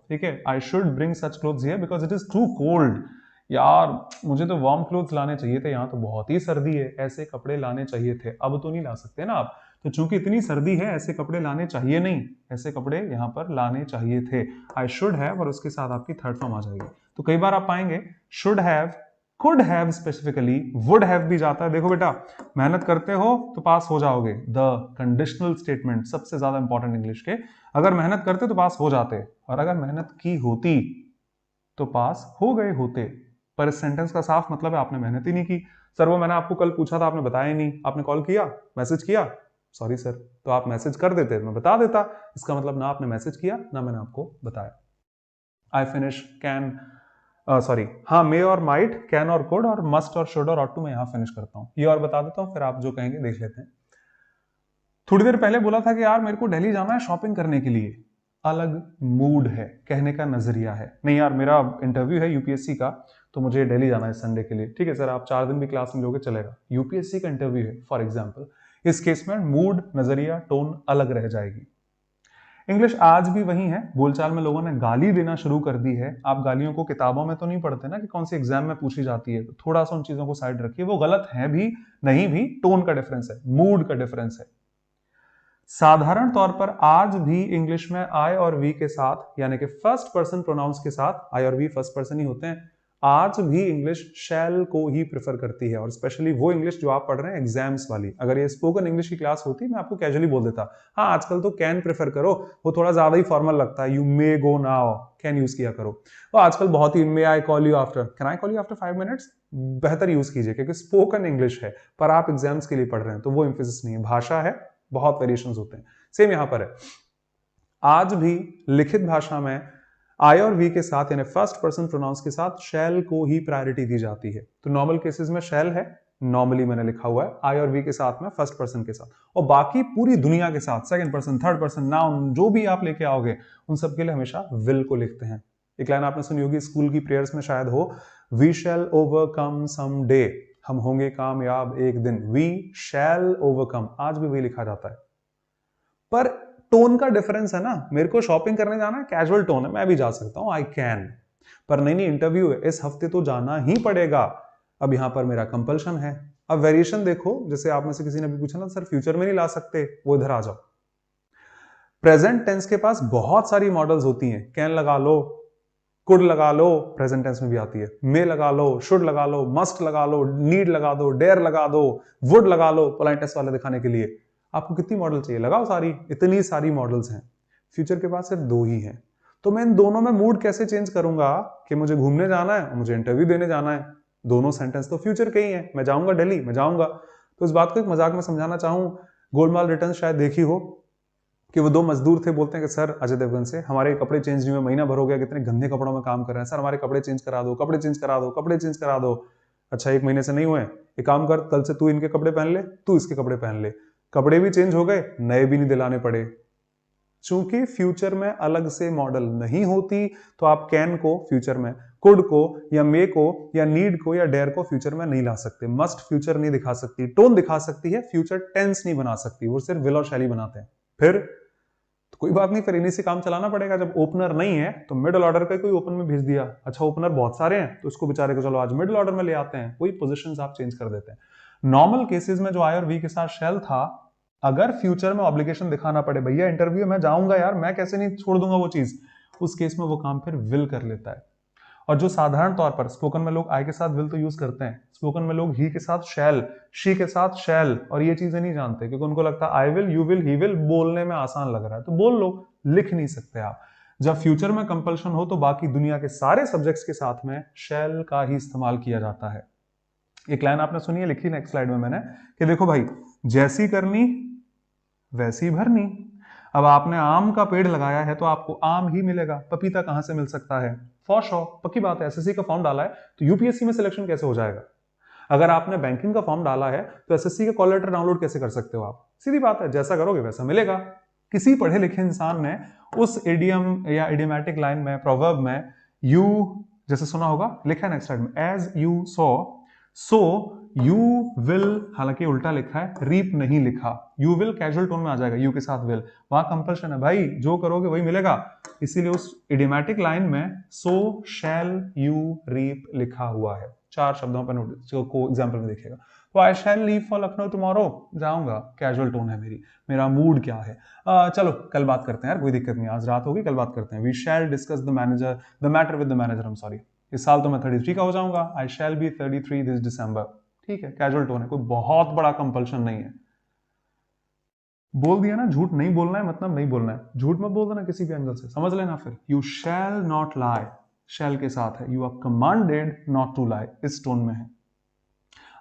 ठीक है, I should bring such clothes here because it is too cold. यार मुझे तो वार्म क्लोथ्स लाने चाहिए थे, यहाँ तो बहुत ही सर्दी है, ऐसे कपड़े लाने चाहिए थे। अब तो नहीं ला सकते ना आप, तो चूंकि इतनी सर्दी है ऐसे कपड़े लाने चाहिए नहीं, ऐसे कपड़े यहाँ पर लाने चाहिए थे। आई शुड हैव और उसके साथ आपकी थर्ड फॉर्म आ जाएगी। तो कई बार आप पाएंगे should have, could have specifically, would have भी जाता है। देखो बेटा, मेहनत करते हो तो पास हो जाओगे, द कंडीशनल स्टेटमेंट सबसे ज्यादा इंपॉर्टेंट इंग्लिश के, अगर मेहनत करते तो पास हो जाते, और अगर मेहनत की होती तो पास हो गए होते। पर इस सेंटेंस का साफ मतलब है आपने मेहनत ही नहीं की। सर वो मैंने आपको कल पूछा था, आपने बताया ही नहीं, आपने कॉल किया, मैसेज किया, सॉरी सर, तो आप मैसेज कर देते, मैं बता देता। इसका मतलब ना आपने मैसेज किया ना मैंने आपको बताया। आई फिनिश कैन, सॉरी, हाँ, मे और माइट, कैन और कुड, और मस्ट और शुड और ऑट टू मैं यहां फिनिश करता हूं। ये और बता देता हूं, फिर आप जो कहेंगे देख लेते हैं। थोड़ी देर पहले बोला था कि यार मेरे को दिल्ली जाना है शॉपिंग करने के लिए, अलग मूड है, कहने का नजरिया है। नहीं यार मेरा इंटरव्यू है यूपीएससी का, तो मुझे दिल्ली जाना है संडे के लिए। ठीक है सर, आप 4 दिन भी क्लास में लोगे चलेगा, यूपीएससी का इंटरव्यू है फॉर एग्जाम्पल। इस केस में मूड, नजरिया, टोन अलग रह जाएगी। इंग्लिश आज भी वही है, बोलचाल में लोगों ने गाली देना शुरू कर दी है। आप गालियों को किताबों में तो नहीं पढ़ते ना कि कौन सी एग्जाम में पूछी जाती है, तो थोड़ा सा उन चीजों को साइड रखिए, वो गलत है भी नहीं भी, टोन का डिफरेंस है, मूड का डिफरेंस है। साधारण तौर पर आज भी इंग्लिश में आई और वी के साथ, यानी कि फर्स्ट पर्सन प्रोनाउंस के साथ, आई और वी फर्स्ट पर्सन ही होते हैं, आज भी इंग्लिश शैल को ही प्रेफर करती है। और स्पेशली वो इंग्लिश जो आप पढ़ रहे हैं एग्जाम्स वाली, अगर ये स्पोकन इंग्लिश की क्लास होती मैं आपको कैजुअली बोल देता, हाँ आजकल तो कैन प्रेफर करो, वो थोड़ा ज्यादा ही फॉर्मल लगता है, you may go now, can use किया करो। वो आजकल बहुत ही, may I call you after, can I call you after 5 minutes, बेहतर यूज कीजिए, क्योंकि स्पोकन इंग्लिश है पर आप एग्जाम्स के लिए पढ़ रहे हैं, तो वो एम्फेसिस नहीं है, भाषा है, बहुत वेरिएशंस होते हैं। सेम यहां पर है, आज भी लिखित भाषा में आई और वी के साथ, यानी फर्स्ट पर्सन प्रोनाउंस के साथ शैल को ही प्रायोरिटी दी जाती है। तो नॉर्मल केसेस में शैल है, नॉर्मली मैंने लिखा हुआ है आई और वी के साथ में फर्स्ट पर्सन के साथ, और बाकी पूरी दुनिया के साथ second person, third person, noun, जो भी आप लेके आओगे उन सब के लिए हमेशा विल को लिखते हैं। एक लाइन आपने सुनी होगी स्कूल की प्रेयर्स में शायद हो, we shall overcome some day, हम होंगे कामयाब एक दिन, वी शैल ओवरकम, आज भी वही लिखा जाता है। पर टोन का डिफरेंस है ना, मेरे को शॉपिंग करने जाना है, कैजुअल टोन है, मैं भी जा सकता हूं, आई कैन, पर नहीं इंटरव्यू है, इस हफ्ते तो जाना ही पड़ेगा, अब यहां पर मेरा कंपल्शन है। अब वेरिएशन देखो, जैसे आप में से किसी ने भी पूछा ना सर फ्यूचर में नहीं ला सकते, वो इधर आ जाओ, प्रेजेंट टेंस के पास बहुत सारी मॉडल्स होती हैं, कैन लगा लो, कुड लगा लो, प्रेजेंट टेंस में भी आती है, मे लगा लो, शुड लगा लो, मस्ट लगा लो, नीड लगा दो, डेयर लगा दो, वुड लगा लो, पोलाइटनेस वाले दिखाने के लिए। आपको कितनी मॉडल चाहिए, लगाओ सारी, इतनी सारी मॉडल्स हैं। फ्यूचर के पास सिर्फ 2 ही हैं। तो मैं इन दोनों में मूड कैसे चेंज करूंगा कि मुझे घूमने जाना है और मुझे इंटरव्यू देने जाना है, दोनों सेंटेंस तो फ्यूचर के ही हैं। मैं जाऊंगा दिल्ली, मैं जाऊंगा। तो इस बात को एक मजाक में समझाना चाहूं, गोलमाल रिटर्न शायद देखी हो कि वो 2 मजदूर थे, बोलते हैं कि सर अजय देवगन से, हमारे कपड़े चेंज नहीं हुए, महीना भर हो गया, कितने गंदे कपड़ों में काम कर रहे हैं सर, हमारे कपड़े चेंज करा दो, कपड़े चेंज करा दो, कपड़े चेंज करा दो। अच्छा 1 महीने से नहीं हुए, एक काम कर, कल से तू इनके कपड़े पहन ले, तू इसके कपड़े पहन ले। कपड़े भी चेंज हो गए, नए भी नहीं दिलाने पड़े। चूंकि फ्यूचर में अलग से मॉडल नहीं होती, तो आप कैन को फ्यूचर में, कुड को या मे को या नीड को या डेयर को फ्यूचर में नहीं ला सकते। मस्ट फ्यूचर नहीं दिखा सकती, टोन दिखा सकती है, फ्यूचर टेंस नहीं बना सकती, वो सिर्फ विल और शैली बनाते हैं। फिर तो कोई बात नहीं, फिर इन्हीं से काम चलाना पड़ेगा। जब ओपनर नहीं है तो मिडिल ऑर्डर का कोई ओपन में भेज दिया, अच्छा ओपनर बहुत सारे हैं तो इसको बेचारे को चलो आज मिडिल ऑर्डर में ले आते हैं, कोई पोजीशंस आप चेंज कर देते हैं। नॉर्मल केसेस में जो आई और वी के साथ शेल था, अगर फ्यूचर में ऑब्लिगेशन दिखाना पड़े, भैया इंटरव्यू में जाऊंगा यार, मैं कैसे नहीं छोड़ दूंगा वो चीज, उस केस में वो काम फिर विल कर लेता है। और जो साधारण तौर पर स्पोकन में लोग आई के साथ विल तो यूज करते हैं, स्पोकन में लोग ही के साथ शैल, शी के साथ शैल और ये चीजें नहीं जानते, क्योंकि उनको लगता है I will, you will, he will बोलने में आसान लग रहा है तो बोल लो, लिख नहीं सकते आप। जब फ्यूचर में कंपल्शन हो तो बाकी दुनिया के सारे सब्जेक्ट्स के साथ में शैल का ही इस्तेमाल किया जाता है। एक लाइन आपने सुनी है, लिखी नेक्स्ट स्लाइड में मैंने, कि देखो भाई, जैसी करनी वैसी भरनी। अब आपने आम का पेड़ लगाया है तो आपको आम ही मिलेगा, पपीता कहां से मिल सकता है? फॉर श्योर, पक्की बात है। एसएससी का फॉर्म डाला है तो यूपीएससी में सिलेक्शन कैसे हो जाएगा? अगर आपने बैंकिंग का फॉर्म डाला है तो एसएससी का कॉल लेटर डाउनलोड कैसे कर सकते हो आप? सीधी बात है, जैसा करोगे वैसा मिलेगा। किसी पढ़े लिखे इंसान ने उस इडियम या इडियमेटिक लाइन में, प्रोवर्ब में, यू जैसे सुना होगा, लिखा है नेक्स्ट स्लाइड में, as you sow you will, हालांकि उल्टा लिखा है, रीप नहीं लिखा, यू विल कैजुअल टोन में आ जाएगा, यू के साथ विल, वहां कंपल्शन है भाई, जो करोगे वही मिलेगा। इसीलिए उस इडियमेटिक लाइन में सो शैल यू रीप लिखा हुआ है। 4 शब्दों पर नोटिस को एग्जाम्पल में देखिएगा। तो आई शैल लीव फॉर लखनऊ टुमारो, जाऊंगा, कैजुअल टोन है मेरा मूड क्या है। चलो कल बात करते हैं यार, कोई दिक्कत नहीं, आज रात होगी, कल बात करते हैं। We shall discuss the matter with the manager, I am sorry, इस साल तो मैं 33 का हो जाऊंगा, आई शैल बी 33 दिस दिसंबर। ठीक है, कैजुअल टोन है, कोई बहुत बड़ा कंपल्शन नहीं है। बोल दिया ना, झूठ नहीं बोलना है, मतलब नहीं बोलना है, झूठ मत बोल देना किसी भी एंगल से, समझ लेना। फिर यू शैल नॉट लाई, शैल के साथ है, you are commanded not to lie, इस टोन में है।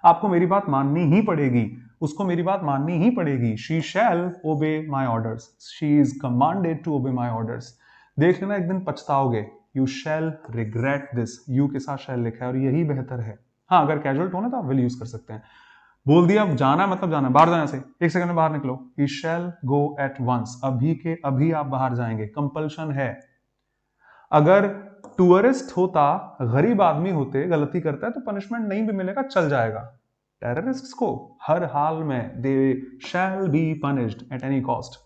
आपको मेरी बात माननी ही पड़ेगी, उसको मेरी बात माननी ही पड़ेगी। She shall obey my orders, she is commanded to obey my orders. देख लेना एक दिन पछताओगे। You shall regret this, you के साथ शैल लिखा है और यही बेहतर है। हाँ, अगर कैजुअल टोन है तो आप विल यूज कर सकते हैं। बोल दिया जाना है मतलब जाना है, बाहर जाने से 1 सेकंड में बाहर निकलो, ही शैल गो एट वंस, अभी के अभी आप बाहर जाएंगे, कंपल्शन है। अगर टूरिस्ट होता, गरीब आदमी होते, गलती करता है तो पनिशमेंट नहीं भी मिलेगा, चल जाएगा। टेररिस्ट्स को हर हाल में they shall be punished at any cost.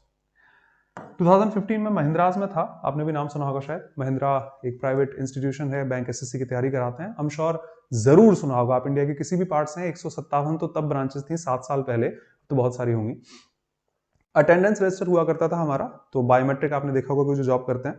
2015 में महिंद्रास में था, आपने भी नाम सुना होगा शायद। महिंद्रा एक प्राइवेट इंस्टीट्यूशन है, बैंक एसएससी की तैयारी कराते हैं, आई एम श्योर जरूर सुना होगा आप। इंडिया के किसी भी पार्ट से हैं, 157 तो तब ब्रांचेस थी 7 साल पहले, तो बहुत सारी होंगी। अटेंडेंस रजिस्टर हुआ करता था हमारा, तो बायोमेट्रिक आपने देखा होगा, कोई जो जॉब करते हैं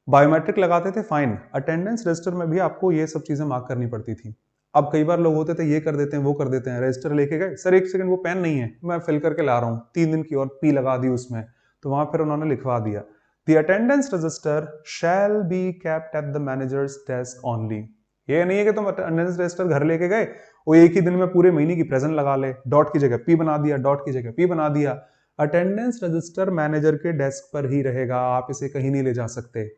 बायोमेट्रिक लगाते थे, फाइन। अटेंडेंस रजिस्टर में भी आपको ये सब चीजें मार्क करनी पड़ती थी। अब कई बार लोग होते थे ये कर देते हैं वो कर देते हैं, रजिस्टर लेके गए, सर 1 सेकंड वो पेन नहीं है, मैं फिल करके ला रहा हूँ, 3 दिन की और पी लगा दी उसमें, तो वहां फिर उन्होंने लिखवा दिया, the attendance register shall be kept at the managers desk only. ये नहीं है कि तुम अटेंडेंस रजिस्टर घर लेके गए वो एक ही दिन में पूरे महीने की प्रेजेंट लगा ले, डॉट की जगह पी बना दिया, डॉट की जगह पी बना दिया। अटेंडेंस रजिस्टर मैनेजर के डेस्क पर ही रहेगा, आप इसे कहीं नहीं ले जा सकते।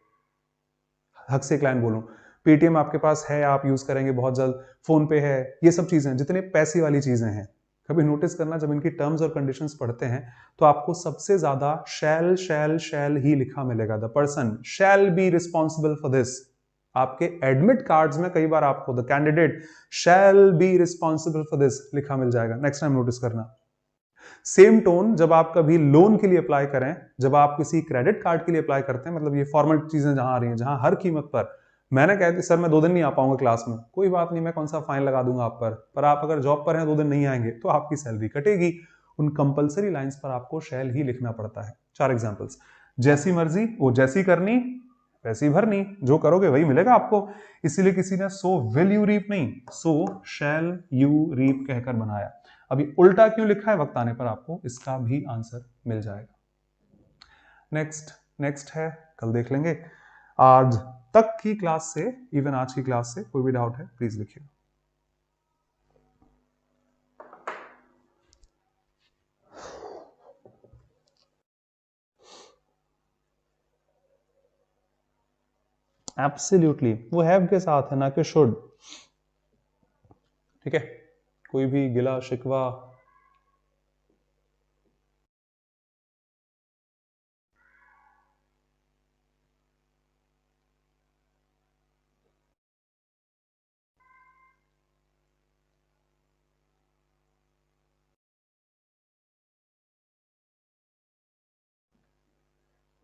हक से क्लाइंट बोलूं, पेटीएम आपके पास है, आप यूज करेंगे बहुत जल्द, फोन पे है, ये सब चीजें जितने पैसे वाली चीजें हैं, कभी नोटिस करना जब इनकी टर्म्स और कंडीशंस पढ़ते हैं तो आपको सबसे ज्यादा शैल शैल शैल ही लिखा मिलेगा। The person shall be responsible for this. आपके एडमिट कार्ड्स में कई बार आपको the candidate shall be responsible for this लिखा मिल जाएगा, नेक्स्ट टाइम नोटिस करना। सेम टोन जब आप कभी लोन के लिए अप्लाई करें, जब आप किसी क्रेडिट कार्ड के लिए अप्लाई करते हैं, मतलब ये फॉर्मल चीजें जहां आ रही हैं, जहां हर कीमत पर मैंने कहती सर मैं 2 दिन नहीं आ पाऊंगा क्लास में, कोई बात नहीं, मैं कौन सा फाइन लगा दूंगा आप पर आप अगर जॉब पर हैं 2 दिन नहीं आएंगे तो आपकी सैलरी कटेगी। उन कंपलसरी लाइंस पर आपको शैल ही लिखना पड़ता है। 4 एग्जांपल्स। जैसी मर्जी वो जैसी करनी वैसी भरनी, जो करोगे वही मिलेगा आपको। इसीलिए किसी ने सो विल यू रीप नहीं, सो शैल यू रीप कहकर बनाया। अभी उल्टा क्यों लिखा है, वक्त आने पर आपको इसका भी आंसर मिल जाएगा। नेक्स्ट है, कल देख लेंगे। आज तक की क्लास से, इवन आज की क्लास से कोई भी डाउट है प्लीज लिखिए। एब्सोल्युटली, वो हैव के साथ है ना कि शुड। ठीक है, कोई भी गिला शिकवा